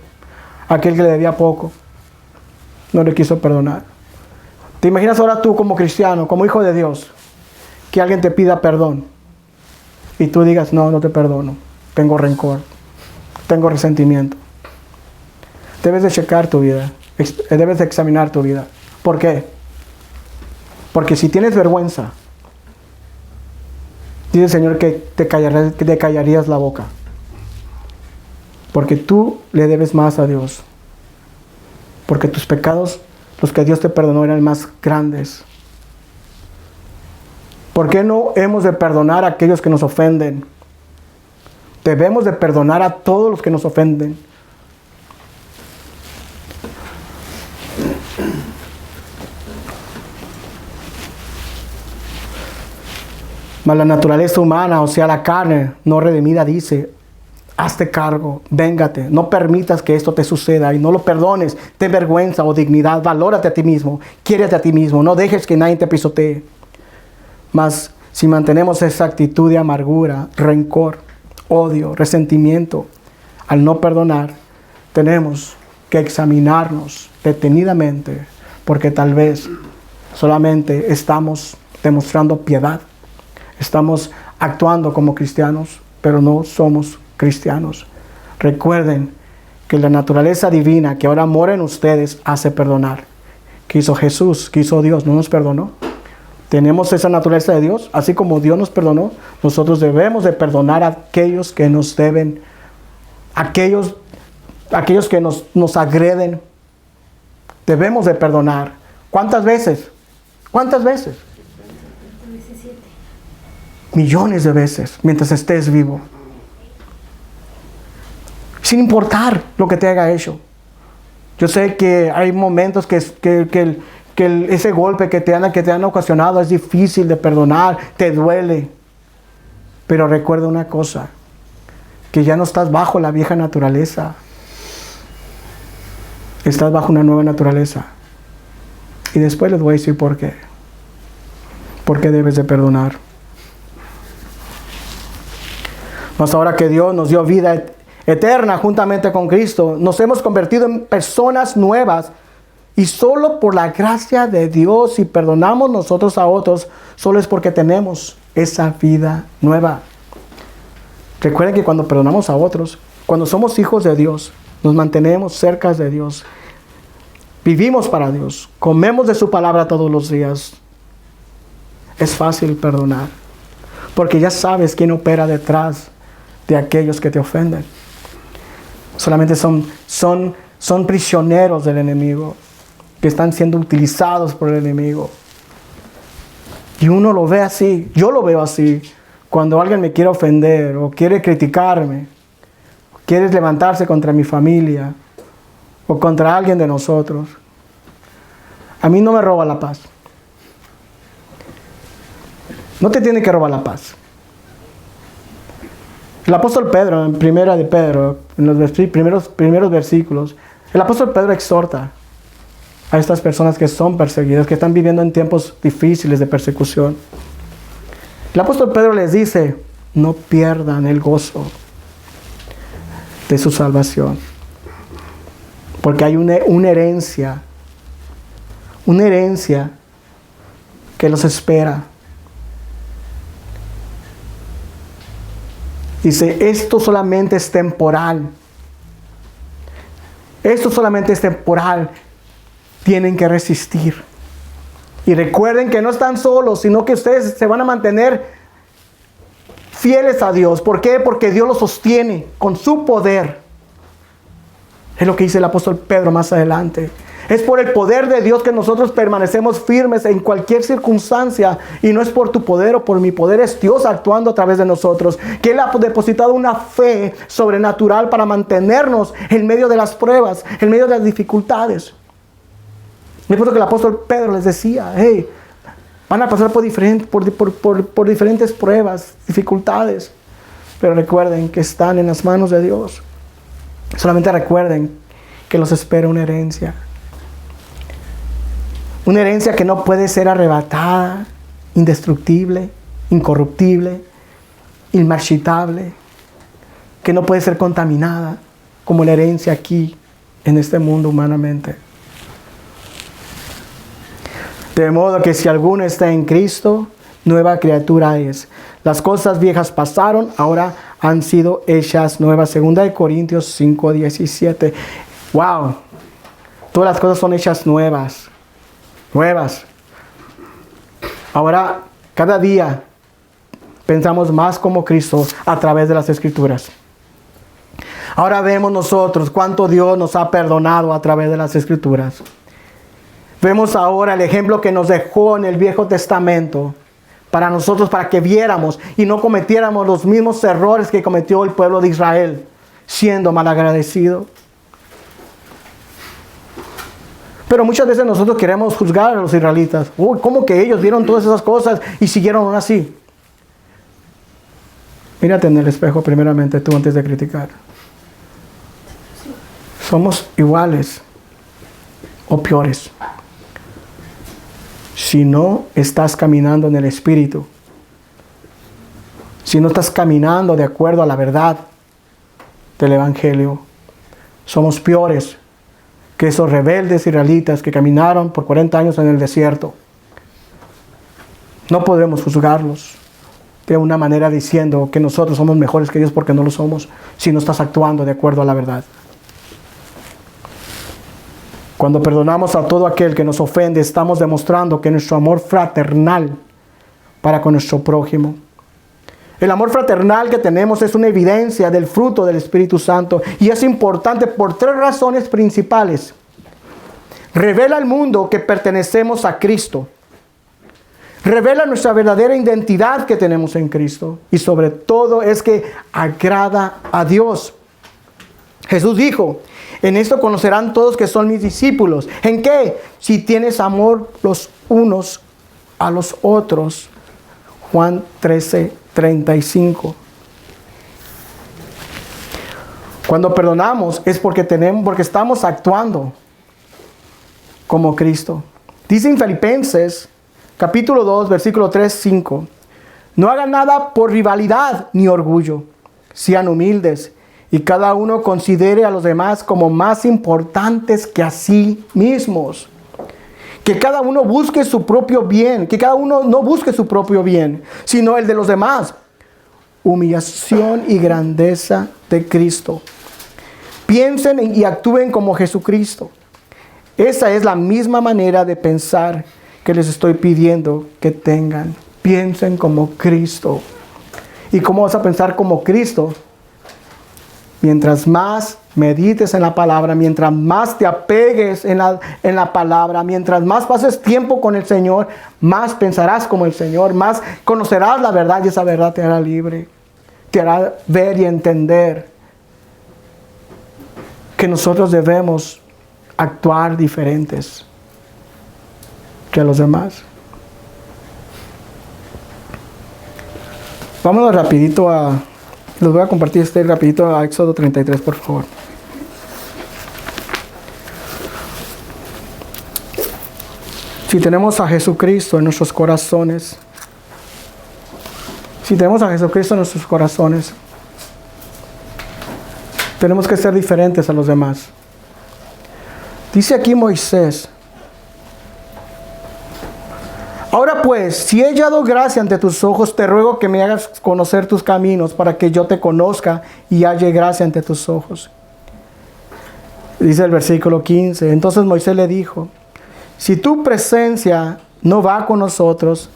A: Aquel que le debía poco, no le quiso perdonar. ¿Te imaginas ahora tú como cristiano, como hijo de Dios, que alguien te pida perdón y tú digas, no, no te perdono, tengo rencor, tengo resentimiento. Debes de checar tu vida, debes de examinar tu vida. ¿Por qué? Porque si tienes vergüenza, dice el Señor que te callarías la boca. Porque tú le debes más a Dios. Porque tus pecados, los que Dios te perdonó, eran más grandes. ¿Por qué no hemos de perdonar a aquellos que nos ofenden? Debemos de perdonar a todos los que nos ofenden. Mas la naturaleza humana, o sea, la carne no redimida, dice, hazte cargo, véngate, no permitas que esto te suceda y no lo perdones, ten vergüenza o dignidad, valórate a ti mismo, quiérete a ti mismo, no dejes que nadie te pisotee. Mas si mantenemos esa actitud de amargura, rencor, odio, resentimiento, al no perdonar, tenemos que examinarnos detenidamente, porque tal vez solamente estamos demostrando piedad, estamos actuando como cristianos, pero no somos cristianos. Recuerden que la naturaleza divina que ahora mora en ustedes hace perdonar. ¿Qué hizo Jesús? ¿Qué hizo Dios? ¿No nos perdonó? Tenemos esa naturaleza de Dios, así como Dios nos perdonó, nosotros debemos de perdonar a aquellos que nos deben, aquellos que nos agreden. Debemos de perdonar. ¿Cuántas veces? ¿Cuántas veces? Millones de veces, mientras estés vivo. Sin importar lo que te haya hecho. Yo sé que hay momentos que ese golpe que te han ocasionado es difícil de perdonar, te duele. Pero recuerda una cosa, que ya no estás bajo la vieja naturaleza. Estás bajo una nueva naturaleza. Y después les voy a decir por qué. ¿Por qué debes de perdonar? Mas ahora que Dios nos dio vida eterna juntamente con Cristo, nos hemos convertido en personas nuevas. Y solo por la gracia de Dios, si perdonamos nosotros a otros, solo es porque tenemos esa vida nueva. Recuerden que cuando perdonamos a otros, cuando somos hijos de Dios, nos mantenemos cerca de Dios. Vivimos para Dios. Comemos de su palabra todos los días. Es fácil perdonar. Porque ya sabes quién opera detrás de aquellos que te ofenden. Solamente son prisioneros del enemigo, que están siendo utilizados por el enemigo. Y uno lo ve así, yo lo veo así. Cuando alguien me quiere ofender o quiere criticarme, quiere levantarse contra mi familia o contra alguien de nosotros, a mí no me roba la paz. No te tiene que robar la paz. El apóstol Pedro, en primera de Pedro, en los primeros versículos, el apóstol Pedro exhorta a estas personas que son perseguidas, que están viviendo en tiempos difíciles de persecución. El apóstol Pedro les dice, no pierdan el gozo de su salvación, porque hay una herencia que los espera. Dice, esto solamente es temporal. Esto solamente es temporal. Tienen que resistir. Y recuerden que no están solos, sino que ustedes se van a mantener fieles a Dios. ¿Por qué? Porque Dios los sostiene con su poder. Es lo que dice el apóstol Pedro más adelante. Es por el poder de Dios que nosotros permanecemos firmes en cualquier circunstancia. Y no es por tu poder o por mi poder, es Dios actuando a través de nosotros. Que Él ha depositado una fe sobrenatural para mantenernos en medio de las pruebas, en medio de las dificultades. Es por eso que el apóstol Pedro les decía, hey, van a pasar por diferentes pruebas, dificultades. Pero recuerden que están en las manos de Dios. Solamente recuerden que los espera una herencia. Una herencia que no puede ser arrebatada, indestructible, incorruptible, inmarchitable, que no puede ser contaminada como la herencia aquí en este mundo humanamente. De modo que si alguno está en Cristo, nueva criatura es. Las cosas viejas pasaron, ahora han sido hechas nuevas. 2 Corintios 5:17. Wow. Todas las cosas son hechas nuevas. Nuevas. Ahora, cada día pensamos más como Cristo a través de las Escrituras. Ahora vemos nosotros cuánto Dios nos ha perdonado a través de las Escrituras. Vemos ahora el ejemplo que nos dejó en el Viejo Testamento para nosotros, para que viéramos y no cometiéramos los mismos errores que cometió el pueblo de Israel, siendo malagradecido. Pero muchas veces nosotros queremos juzgar a los israelitas. Uy, ¿cómo que ellos vieron todas esas cosas y siguieron aún así? Mírate en el espejo primeramente tú antes de criticar. Somos iguales o peores. Si no estás caminando en el Espíritu, si no estás caminando de acuerdo a la verdad del Evangelio, somos peores que esos rebeldes israelitas que caminaron por 40 años en el desierto. No podemos juzgarlos de una manera diciendo que nosotros somos mejores que ellos, porque no lo somos, si no estás actuando de acuerdo a la verdad. Cuando perdonamos a todo aquel que nos ofende, estamos demostrando que nuestro amor fraternal para con nuestro prójimo. El amor fraternal que tenemos es una evidencia del fruto del Espíritu Santo y es importante por 3 razones principales. Revela al mundo que pertenecemos a Cristo. Revela nuestra verdadera identidad que tenemos en Cristo. Y sobre todo es que agrada a Dios. Jesús dijo: en esto conocerán todos que son mis discípulos. ¿En qué? Si tienes amor los unos a los otros. Juan 13:35. Cuando perdonamos es porque estamos actuando como Cristo. Dice en Filipenses capítulo 2, versículo 3-5. No hagan nada por rivalidad ni orgullo. Sean humildes y cada uno considere a los demás como más importantes que a sí mismos. Que cada uno busque su propio bien. Que cada uno no busque su propio bien, sino el de los demás. Humillación y grandeza de Cristo. Piensen y actúen como Jesucristo. Esa es la misma manera de pensar que les estoy pidiendo que tengan. Piensen como Cristo. ¿Y cómo vas a pensar como Cristo? Mientras más medites en la palabra, mientras más te apegues en la palabra, mientras más pases tiempo con el Señor, más pensarás como el Señor, más conocerás la verdad y esa verdad te hará libre. Te hará ver y entender que nosotros debemos actuar diferentes que a los demás. Vámonos rapidito les voy a compartir rapidito a Éxodo 33, por favor. Si tenemos a Jesucristo en nuestros corazones, tenemos que ser diferentes a los demás. Dice aquí Moisés: ahora pues, si he hallado gracia ante tus ojos, te ruego que me hagas conocer tus caminos para que yo te conozca y halle gracia ante tus ojos. Dice el versículo 15. Entonces Moisés le dijo: si tu presencia no va con nosotros,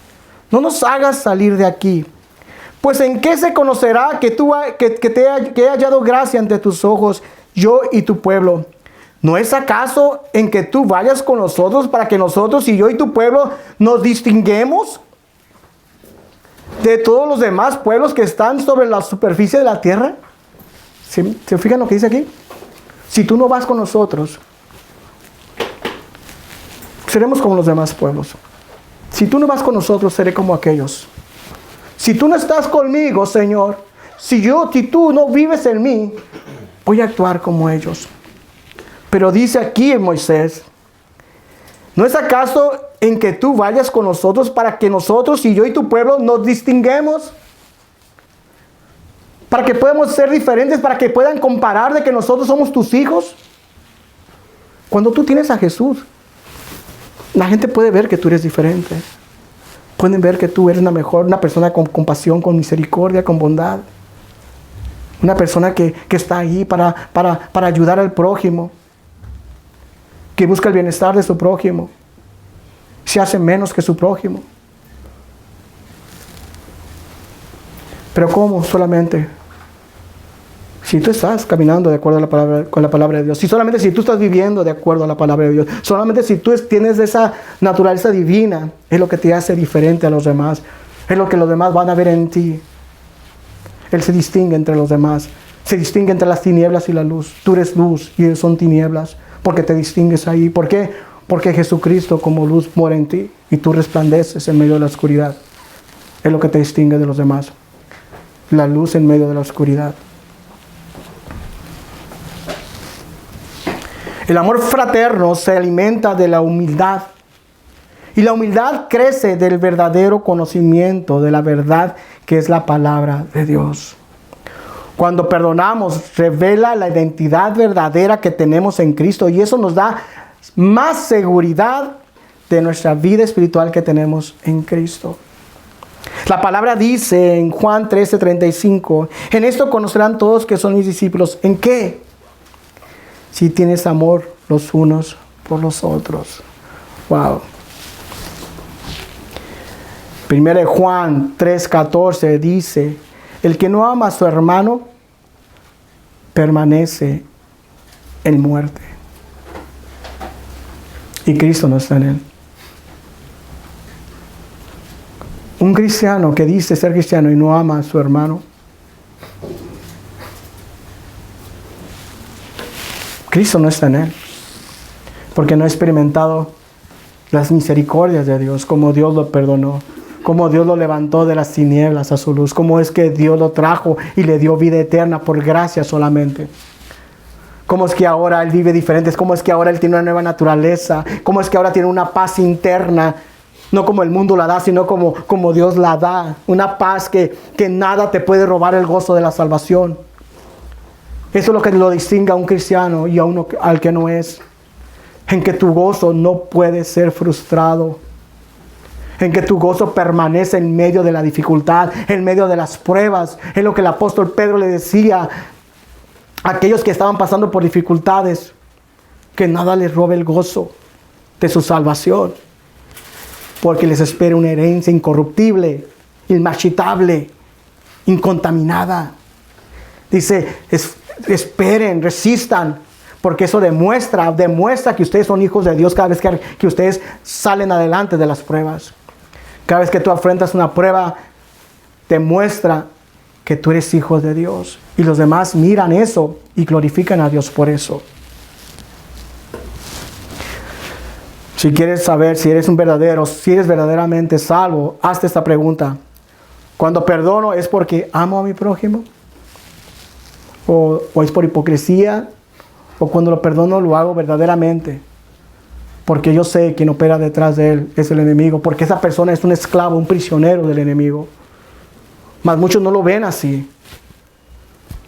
A: no nos hagas salir de aquí. Pues en qué se conocerá que he hallado gracia ante tus ojos, yo y tu pueblo. ¿No es acaso en que tú vayas con nosotros para que nosotros y yo y tu pueblo nos distinguemos de todos los demás pueblos que están sobre la superficie de la tierra? ¿Se fijan lo que dice aquí? Si tú no vas con nosotros, seremos como los demás pueblos. Si tú no vas con nosotros, seré como aquellos. Si tú no estás conmigo, Señor, si tú no vives en mí, voy a actuar como ellos. Pero dice aquí en Moisés: ¿no es acaso en que tú vayas con nosotros para que nosotros y yo y tu pueblo nos distinguemos? Para que podamos ser diferentes, para que puedan comparar de que nosotros somos tus hijos. Cuando tú tienes a Jesús, la gente puede ver que tú eres diferente. Pueden ver que tú eres una persona con compasión, con misericordia, con bondad. Una persona que está ahí para ayudar al prójimo. Que busca el bienestar de su prójimo. Se hace menos que su prójimo. Pero ¿cómo? Solamente si tú estás caminando de acuerdo a con la palabra de Dios. Solamente si tú estás viviendo de acuerdo a la palabra de Dios. Solamente si tú tienes esa naturaleza divina. Es lo que te hace diferente a los demás. Es lo que los demás van a ver en ti. Él se distingue entre los demás. Se distingue entre las tinieblas y la luz. Tú eres luz y ellos son tinieblas. Porque te distingues ahí. ¿Por qué? Porque Jesucristo como luz mora en ti. Y tú resplandeces en medio de la oscuridad. Es lo que te distingue de los demás. La luz en medio de la oscuridad. El amor fraterno se alimenta de la humildad. Y la humildad crece del verdadero conocimiento de la verdad que es la palabra de Dios. Cuando perdonamos, revela la identidad verdadera que tenemos en Cristo. Y eso nos da más seguridad de nuestra vida espiritual que tenemos en Cristo. La palabra dice en Juan 13:35, en esto conocerán todos que son mis discípulos. ¿En qué? Si tienes amor los unos por los otros. Wow. 1 Juan 3:14 dice, el que no ama a su hermano permanece en muerte. Y Cristo no está en él. Un cristiano que dice ser cristiano y no ama a su hermano, Cristo no está en él. Porque no ha experimentado las misericordias de Dios, como Dios lo perdonó, como Dios lo levantó de las tinieblas a su luz, cómo es que Dios lo trajo y le dio vida eterna por gracia solamente. Cómo es que ahora Él vive diferente, cómo es que ahora Él tiene una nueva naturaleza, cómo es que ahora tiene una paz interna, no como el mundo la da, sino como Dios la da. Una paz que nada te puede robar el gozo de la salvación. Eso es lo que lo distingue a un cristiano y a uno al que no es. En que tu gozo no puede ser frustrado. En que tu gozo permanece en medio de la dificultad, en medio de las pruebas. Es lo que el apóstol Pedro le decía a aquellos que estaban pasando por dificultades. Que nada les robe el gozo de su salvación. Porque les espera una herencia incorruptible, inmarchitable, incontaminada. Dice, esperen, resistan. Porque eso demuestra que ustedes son hijos de Dios cada vez que ustedes salen adelante de las pruebas. Cada vez que tú afrontas una prueba, demuestra que tú eres hijo de Dios. Y los demás miran eso y glorifican a Dios por eso. Si quieres saber si eres verdaderamente salvo, hazte esta pregunta. Cuando perdono, ¿es porque amo a mi prójimo? ¿O es por hipocresía? ¿O cuando lo perdono lo hago verdaderamente? Porque yo sé que quien opera detrás de él es el enemigo. Porque esa persona es un esclavo, un prisionero del enemigo. Mas muchos no lo ven así.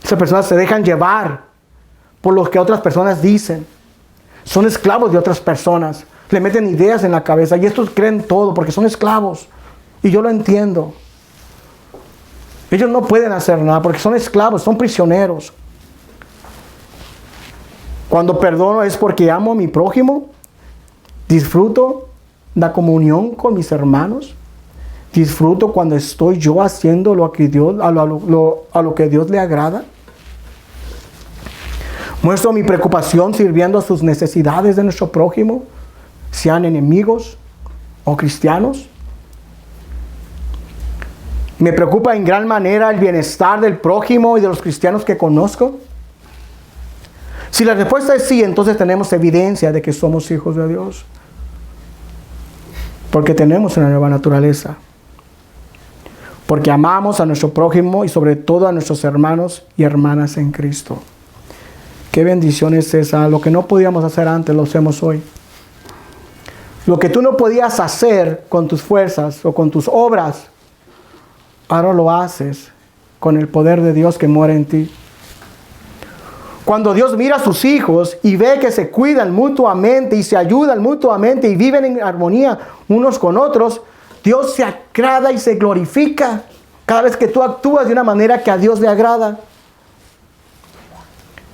A: Esas personas se dejan llevar por lo que otras personas dicen. Son esclavos de otras personas. Le meten ideas en la cabeza y estos creen todo porque son esclavos. Y yo lo entiendo. Ellos no pueden hacer nada porque son esclavos, son prisioneros. Cuando perdono es porque amo a mi prójimo. Disfruto la comunión con mis hermanos. Disfruto cuando estoy yo haciendo lo que a lo que Dios le agrada. Muestro mi preocupación sirviendo a sus necesidades de nuestro prójimo, sean enemigos o cristianos. Me preocupa en gran manera el bienestar del prójimo y de los cristianos que conozco. Si la respuesta es sí, entonces tenemos evidencia de que somos hijos de Dios. Porque tenemos una nueva naturaleza. Porque amamos a nuestro prójimo y sobre todo a nuestros hermanos y hermanas en Cristo. Qué bendición es esa. Lo que no podíamos hacer antes lo hacemos hoy. Lo que tú no podías hacer con tus fuerzas o con tus obras, ahora lo haces con el poder de Dios que mora en ti. Cuando Dios mira a sus hijos y ve que se cuidan mutuamente y se ayudan mutuamente y viven en armonía unos con otros, Dios se agrada y se glorifica cada vez que tú actúas de una manera que a Dios le agrada.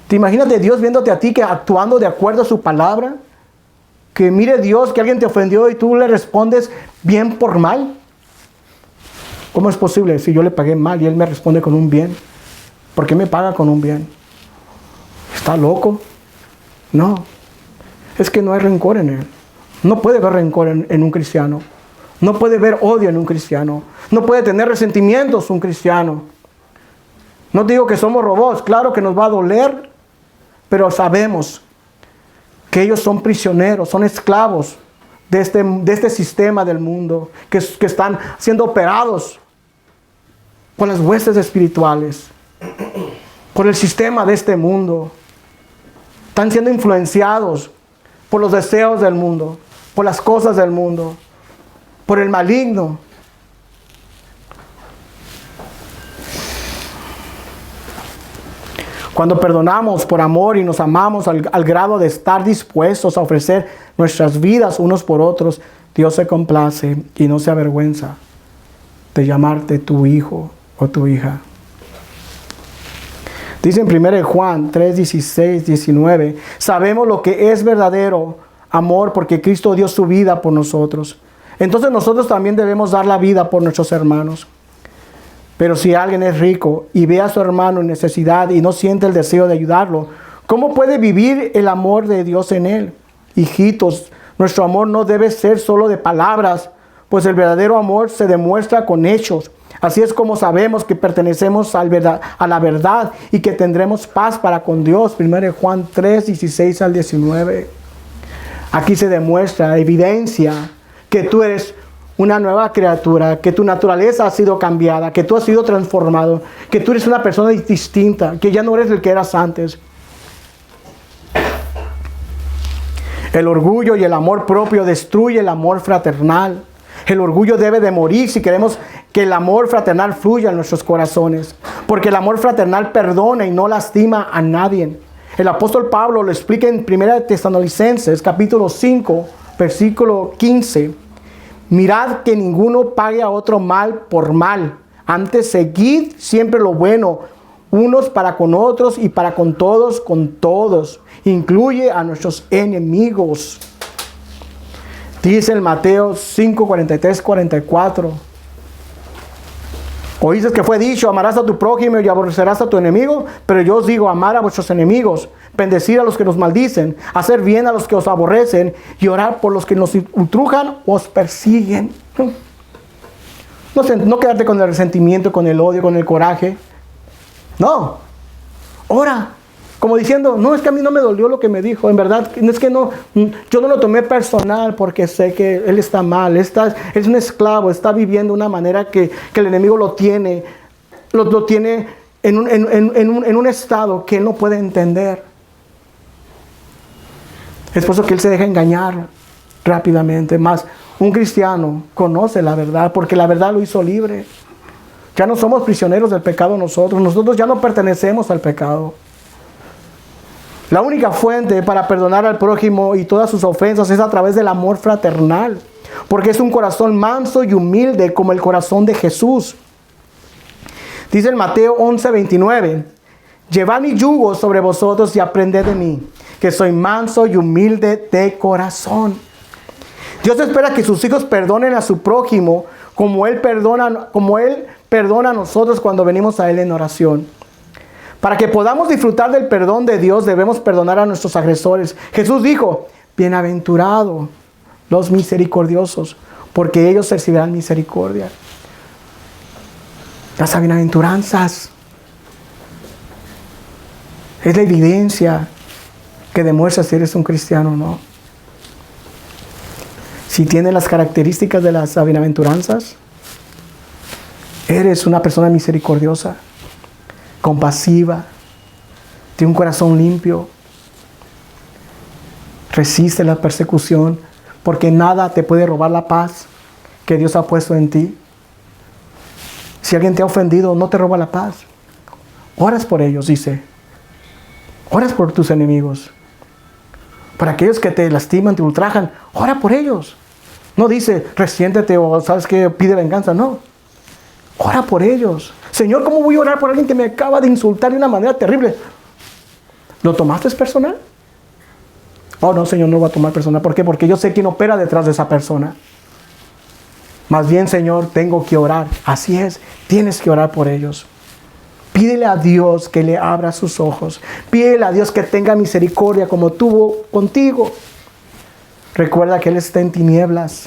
A: ¿Te imaginas de Dios viéndote a ti que actuando de acuerdo a su palabra? Que mire Dios que alguien te ofendió y tú le respondes bien por mal. ¿Cómo es posible si yo le pagué mal y Él me responde con un bien? ¿Por qué me paga con un bien? ¿Está loco? No. Es que no hay rencor en Él. No puede haber rencor en un cristiano. No puede haber odio en un cristiano. No puede tener resentimientos un cristiano. No digo que somos robots. Claro que nos va a doler. Pero sabemos que ellos son prisioneros, son esclavos de este sistema del mundo, que están siendo operados por las huestes espirituales, por el sistema de este mundo. Están siendo influenciados por los deseos del mundo, por las cosas del mundo, por el maligno. Cuando perdonamos por amor y nos amamos al grado de estar dispuestos a ofrecer nuestras vidas unos por otros, Dios se complace y no se avergüenza de llamarte tu hijo o tu hija. Dice en 1 Juan 3, 16, 19, sabemos lo que es verdadero amor porque Cristo dio su vida por nosotros. Entonces nosotros también debemos dar la vida por nuestros hermanos. Pero si alguien es rico y ve a su hermano en necesidad y no siente el deseo de ayudarlo, ¿cómo puede vivir el amor de Dios en él? Hijitos, nuestro amor no debe ser solo de palabras, pues el verdadero amor se demuestra con hechos. Así es como sabemos que pertenecemos a la verdad y que tendremos paz para con Dios. 1 Juan 3, 16 al 19. Aquí se demuestra, evidencia que tú eres una nueva criatura, que tu naturaleza ha sido cambiada, que tú has sido transformado, que tú eres una persona distinta, que ya no eres el que eras antes. El orgullo y el amor propio destruye el amor fraternal. El orgullo debe de morir si queremos que el amor fraternal fluya en nuestros corazones. Porque el amor fraternal perdona y no lastima a nadie. El apóstol Pablo lo explica en 1 Tesalonicenses capítulo 5, versículo 15. Mirad que ninguno pague a otro mal por mal. Antes seguid siempre lo bueno, unos para con otros y para con todos. Incluye a nuestros enemigos. Dice en Mateo 5, 43, 44. Oíste que fue dicho, amarás a tu prójimo y aborrecerás a tu enemigo. Pero yo os digo, amar a vuestros enemigos, bendecir a los que nos maldicen, hacer bien a los que os aborrecen y orar por los que nos ultrajan o os persiguen. No quedarte con el resentimiento, con el odio, con el coraje. No, ora. Como diciendo, no, es que a mí no me dolió lo que me dijo. En verdad, es que no, yo no lo tomé personal porque sé que él está mal. Es un esclavo, está viviendo de una manera que el enemigo lo tiene en un estado que él no puede entender. Es por eso que él se deja engañar rápidamente. Más, un cristiano conoce la verdad porque la verdad lo hizo libre. Ya no somos prisioneros del pecado nosotros. Nosotros ya no pertenecemos al pecado. La única fuente para perdonar al prójimo y todas sus ofensas es a través del amor fraternal. Porque es un corazón manso y humilde como el corazón de Jesús. Dice en Mateo 11, 29. Llevad mi yugo sobre vosotros y aprended de mí, que soy manso y humilde de corazón. Dios espera que sus hijos perdonen a su prójimo como Él perdona a nosotros cuando venimos a Él en oración. Para que podamos disfrutar del perdón de Dios, debemos perdonar a nuestros agresores. Jesús dijo, bienaventurados los misericordiosos, porque ellos recibirán misericordia. Las bienaventuranzas es la evidencia que demuestra si eres un cristiano o no. Si tienes las características de las bienaventuranzas, eres una persona misericordiosa, compasiva, tiene un corazón limpio, resiste la persecución, porque nada te puede robar la paz que Dios ha puesto en ti. Si alguien te ha ofendido, no te roba la paz. Oras por ellos, dice. Oras por tus enemigos. Por aquellos que te lastiman, te ultrajan. Ora por ellos. No dice, resiéntete o sabes que pide venganza. No. Ora por ellos. Señor, ¿cómo voy a orar por alguien que me acaba de insultar de una manera terrible? ¿Lo tomaste personal? Oh, no, Señor, no va a tomar personal. ¿Por qué? Porque yo sé quién opera detrás de esa persona. Más bien, Señor, tengo que orar. Así es, tienes que orar por ellos. Pídele a Dios que le abra sus ojos. Pídele a Dios que tenga misericordia como tuvo contigo. Recuerda que Él está en tinieblas.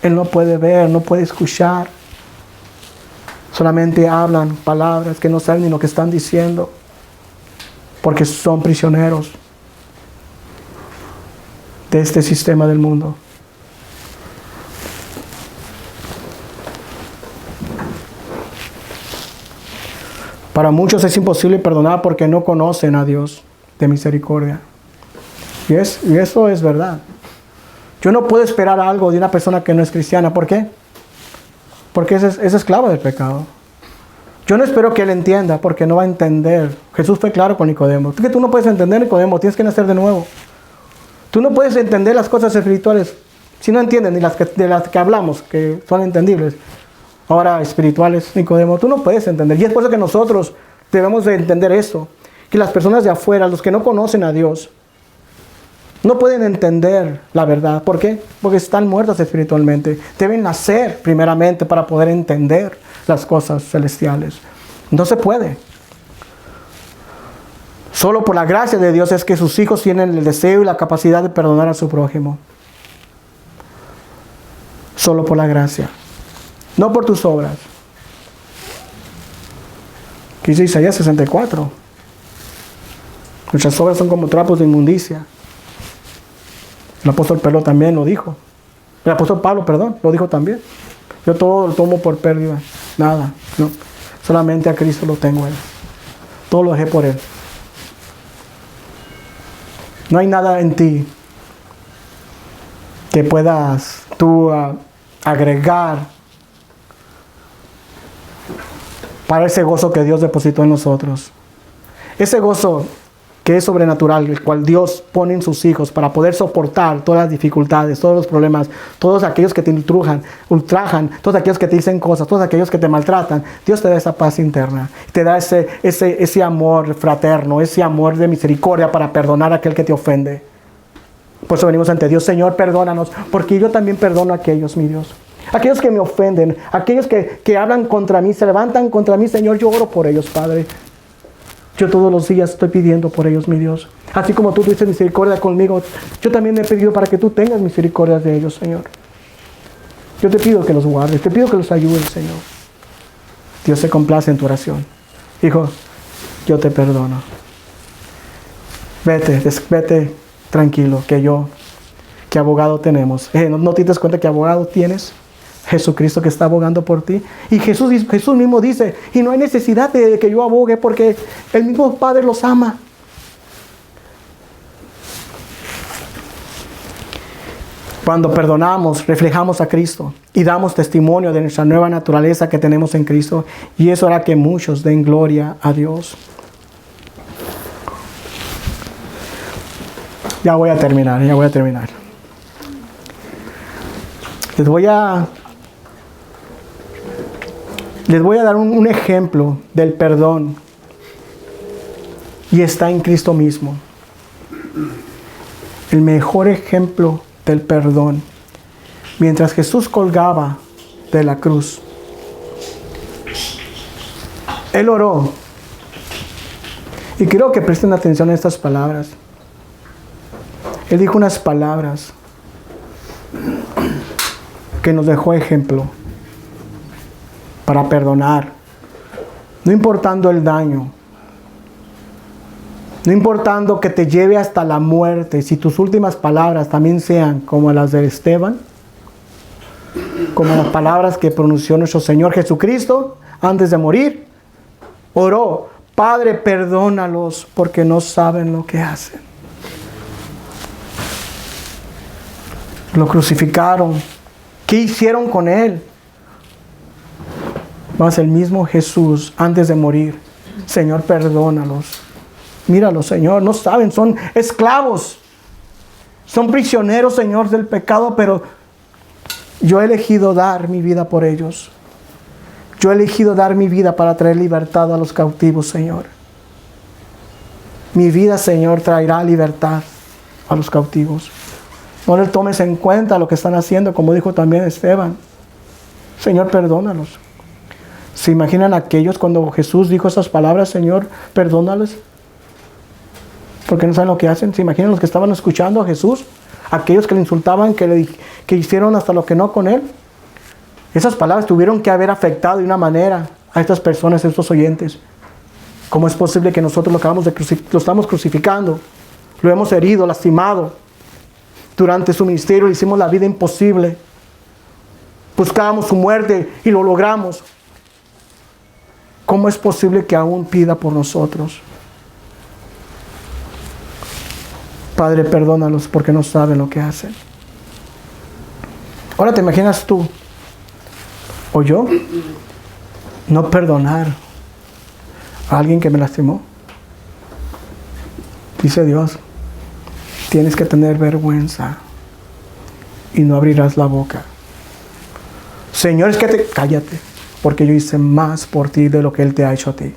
A: Él no puede ver, no puede escuchar. Solamente hablan palabras que no saben ni lo que están diciendo. Porque son prisioneros de este sistema del mundo. Para muchos es imposible perdonar porque no conocen a Dios de misericordia. Y eso es verdad. Yo no puedo esperar algo de una persona que no es cristiana. ¿Por qué? Porque es esclavo del pecado. Yo no espero que él entienda porque no va a entender. Jesús fue claro con Nicodemo. Tú no puedes entender, Nicodemo, tienes que nacer de nuevo. Tú no puedes entender las cosas espirituales si no entiendes ni de las que hablamos, que son entendibles. Ahora espirituales, Nicodemo, tú no puedes entender. Y es por eso que nosotros debemos de entender esto. Que las personas de afuera, los que no conocen a Dios, no pueden entender la verdad. ¿Por qué? Porque están muertos espiritualmente. Deben nacer primeramente para poder entender las cosas celestiales. No se puede. Solo por la gracia de Dios es que sus hijos tienen el deseo y la capacidad de perdonar a su prójimo. Solo por la gracia. No por tus obras. ¿Qué dice Isaías 64? Nuestras obras son como trapos de inmundicia. El apóstol Pablo también lo dijo. El apóstol Pablo, perdón, lo dijo también. Yo todo lo tomo por pérdida. Nada, no. Solamente a Cristo lo tengo Él. Todo lo dejé por Él. No hay nada en ti que puedas tú agregar para ese gozo que Dios depositó en nosotros. Ese gozo que es sobrenatural, el cual Dios pone en sus hijos para poder soportar todas las dificultades, todos los problemas, todos aquellos que te ultrajan, todos aquellos que te dicen cosas, todos aquellos que te maltratan. Dios te da esa paz interna, te da ese amor fraterno, ese amor de misericordia para perdonar a aquel que te ofende. Por eso venimos ante Dios. Señor, perdónanos, porque yo también perdono a aquellos, mi Dios. Aquellos que me ofenden, aquellos que hablan contra mí, se levantan contra mí, Señor, yo oro por ellos, Padre. Yo todos los días estoy pidiendo por ellos, mi Dios. Así como tú tuviste misericordia conmigo, yo también he pedido para que tú tengas misericordia de ellos, Señor. Yo te pido que los guardes, te pido que los ayudes, Señor. Dios se complace en tu oración. Hijo, yo te perdono. Vete tranquilo, que abogado tenemos. ¿No te das cuenta que abogado tienes? Jesucristo que está abogando por ti. Y Jesús mismo dice, y no hay necesidad de que yo abogue porque el mismo Padre los ama. Cuando perdonamos, reflejamos a Cristo y damos testimonio de nuestra nueva naturaleza que tenemos en Cristo. Y eso hará que muchos den gloria a Dios. Ya voy a terminar. Les voy a dar un ejemplo del perdón. Y está en Cristo mismo. El mejor ejemplo del perdón. Mientras Jesús colgaba de la cruz, Él oró. Y quiero que presten atención a estas palabras. Él dijo unas palabras que nos dejó ejemplo para perdonar, no importando el daño, no importando que te lleve hasta la muerte. Si tus últimas palabras también sean como las de Esteban, como las palabras que pronunció nuestro Señor Jesucristo antes de morir, oró: Padre, perdónalos porque no saben lo que hacen. Lo crucificaron. ¿Qué hicieron con Él? Mas el mismo Jesús, antes de morir: Señor, perdónalos. Míralos, Señor, no saben, son esclavos. Son prisioneros, Señor, del pecado, pero Yo he elegido dar mi vida por ellos. Yo he elegido dar mi vida para traer libertad a los cautivos, Señor. Mi vida, Señor, traerá libertad a los cautivos. No les tomes en cuenta lo que están haciendo, como dijo también Esteban. Señor, perdónalos. ¿Se imaginan aquellos cuando Jesús dijo esas palabras, Señor, perdónales? Porque no saben lo que hacen. ¿Se imaginan los que estaban escuchando a Jesús? Aquellos que le insultaban, que hicieron hasta lo que no con Él. Esas palabras tuvieron que haber afectado de una manera a estas personas, a estos oyentes. ¿Cómo es posible que nosotros lo estamos crucificando? Lo hemos herido, lastimado. Durante su ministerio le hicimos la vida imposible. Buscábamos su muerte y lo logramos. ¿Cómo es posible que aún pida por nosotros? Padre, perdónalos porque no saben lo que hacen. Ahora te imaginas tú o yo no perdonar a alguien que me lastimó. Dice Dios, tienes que tener vergüenza y no abrirás la boca. Señor, es que cállate, porque yo hice más por ti de lo que Él te ha hecho a ti.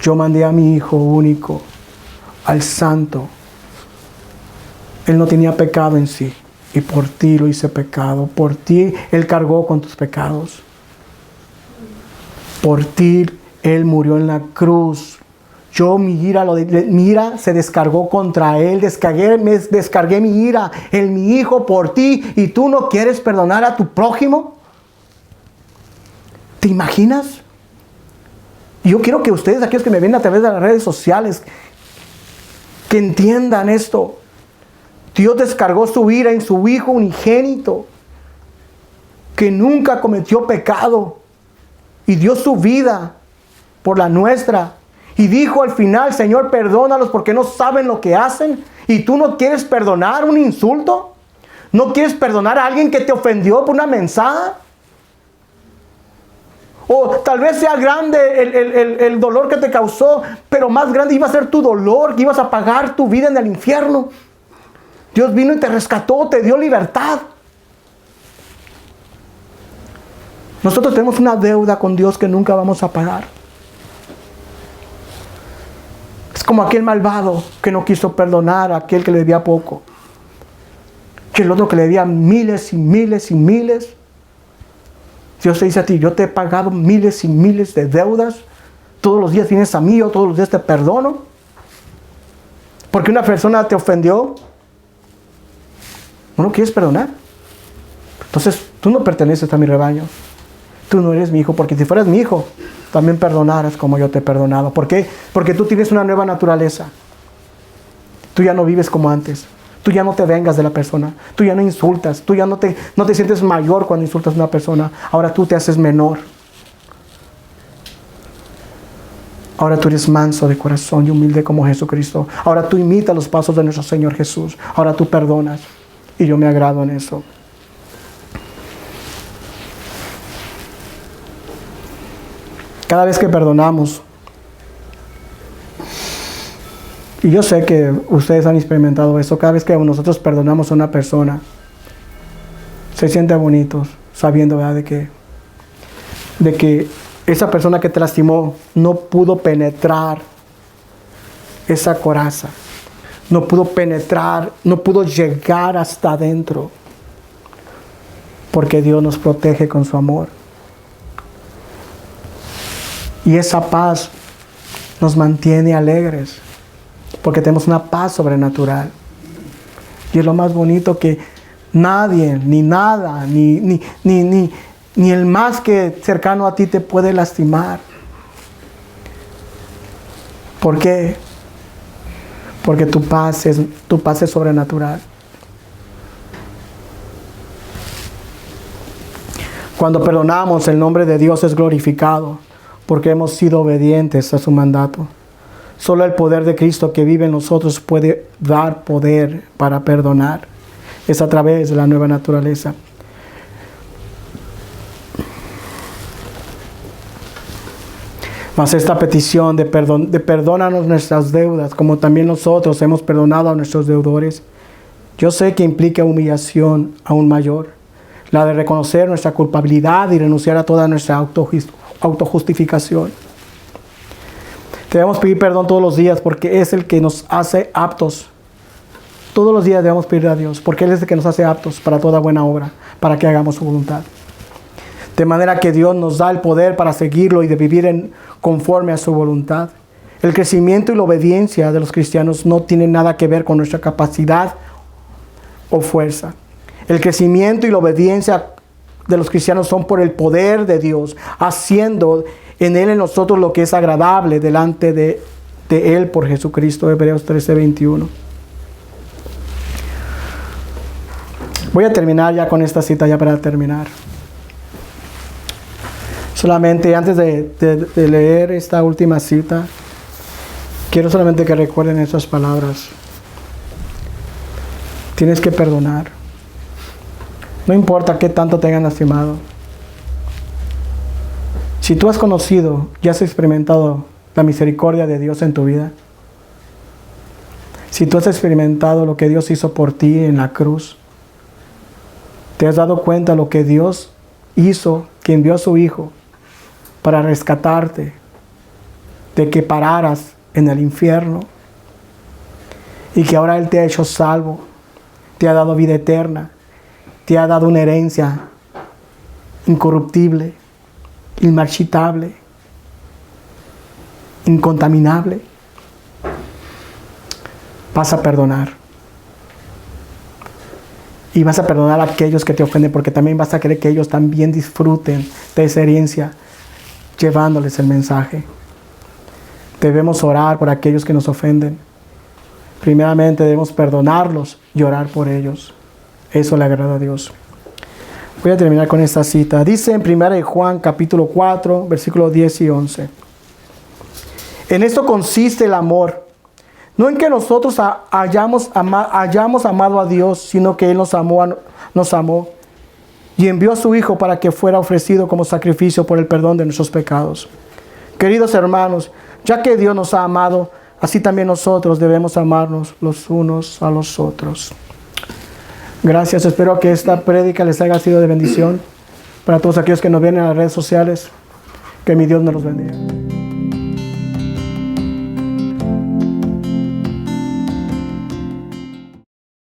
A: Yo mandé a mi Hijo único, al Santo. Él no tenía pecado en sí, y por ti lo hice pecado. Por ti Él cargó con tus pecados. Por ti Él murió en la cruz. Yo mi ira se descargó contra Él. Descargué mi ira en mi Hijo por ti, y tú no quieres perdonar a tu prójimo. ¿Te imaginas? Yo quiero que ustedes, aquellos que me ven a través de las redes sociales, que entiendan esto. Dios descargó su ira en su Hijo unigénito, que nunca cometió pecado, y dio su vida por la nuestra. Y dijo al final, Señor, perdónalos porque no saben lo que hacen. ¿Y tú no quieres perdonar un insulto? ¿No quieres perdonar a alguien que te ofendió por una mensada? O tal vez sea grande el dolor que te causó, pero más grande iba a ser tu dolor, que ibas a pagar tu vida en el infierno. Dios vino y te rescató, te dio libertad. Nosotros tenemos una deuda con Dios que nunca vamos a pagar. Es como aquel malvado que no quiso perdonar a aquel que le debía poco. Y el otro que le debía miles y miles y miles. Dios te dice a ti, yo te he pagado miles y miles de deudas. Todos los días vienes a mí, yo todos los días te perdono. Porque una persona te ofendió, ¿no lo quieres perdonar? Entonces tú no perteneces a mi rebaño. Tú no eres mi hijo, porque si fueras mi hijo, también perdonaras como yo te he perdonado. ¿Por qué? Porque tú tienes una nueva naturaleza. Tú ya no vives como antes. Tú ya no te vengas de la persona. Tú ya no insultas. Tú ya no te sientes mayor cuando insultas a una persona. Ahora tú te haces menor. Ahora tú eres manso de corazón y humilde como Jesucristo. Ahora tú imitas los pasos de nuestro Señor Jesús. Ahora tú perdonas. Y yo me agrado en eso. Cada vez que perdonamos, y yo sé que ustedes han experimentado eso, cada vez que nosotros perdonamos a una persona, se siente bonito sabiendo, ¿verdad?, de que esa persona que te lastimó no pudo penetrar esa coraza, no pudo penetrar, no pudo llegar hasta adentro, porque Dios nos protege con su amor. Y esa paz nos mantiene alegres, porque tenemos una paz sobrenatural. Y es lo más bonito, que nadie, ni nada, ni el más que cercano a ti te puede lastimar. ¿Por qué? Porque tu paz es sobrenatural. Cuando perdonamos, el nombre de Dios es glorificado, porque hemos sido obedientes a su mandato. Solo el poder de Cristo que vive en nosotros puede dar poder para perdonar. Es a través de la nueva naturaleza. Mas esta petición de perdónanos nuestras deudas, como también nosotros hemos perdonado a nuestros deudores, yo sé que implica humillación aún mayor, la de reconocer nuestra culpabilidad y renunciar a toda nuestra autojustificación. Debemos pedir perdón todos los días porque es el que nos hace aptos. Todos los días debemos pedir a Dios porque Él es el que nos hace aptos para toda buena obra, para que hagamos su voluntad. De manera que Dios nos da el poder para seguirlo y de vivir conforme a su voluntad. El crecimiento y la obediencia de los cristianos no tienen nada que ver con nuestra capacidad o fuerza. El crecimiento y la obediencia de los cristianos son por el poder de Dios, haciendo en Él, en nosotros, lo que es agradable delante de Él por Jesucristo. Hebreos 13:21. Voy a terminar ya con esta cita, ya para terminar. Solamente antes de leer esta última cita, quiero solamente que recuerden estas palabras. Tienes que perdonar. No importa qué tanto te hayan lastimado. Si tú has conocido y has experimentado la misericordia de Dios en tu vida, si tú has experimentado lo que Dios hizo por ti en la cruz, te has dado cuenta de lo que Dios hizo, que envió a su Hijo para rescatarte de que pararas en el infierno y que ahora Él te ha hecho salvo, te ha dado vida eterna, te ha dado una herencia incorruptible, inmarchitable, incontaminable. Vas a perdonar. Y vas a perdonar a aquellos que te ofenden, porque también vas a querer que ellos también disfruten de esa herencia, llevándoles el mensaje. Debemos orar por aquellos que nos ofenden. Primeramente debemos perdonarlos y orar por ellos. Eso le agrada a Dios. Voy a terminar con esta cita. Dice en 1 Juan capítulo 4, versículos 10 y 11. En esto consiste el amor. No en que nosotros hayamos amado a Dios, sino que Él nos amó y envió a su Hijo para que fuera ofrecido como sacrificio por el perdón de nuestros pecados. Queridos hermanos, ya que Dios nos ha amado, así también nosotros debemos amarnos los unos a los otros. Gracias, espero que esta prédica les haya sido de bendición para todos aquellos que nos ven en las redes sociales. Que mi Dios nos los bendiga.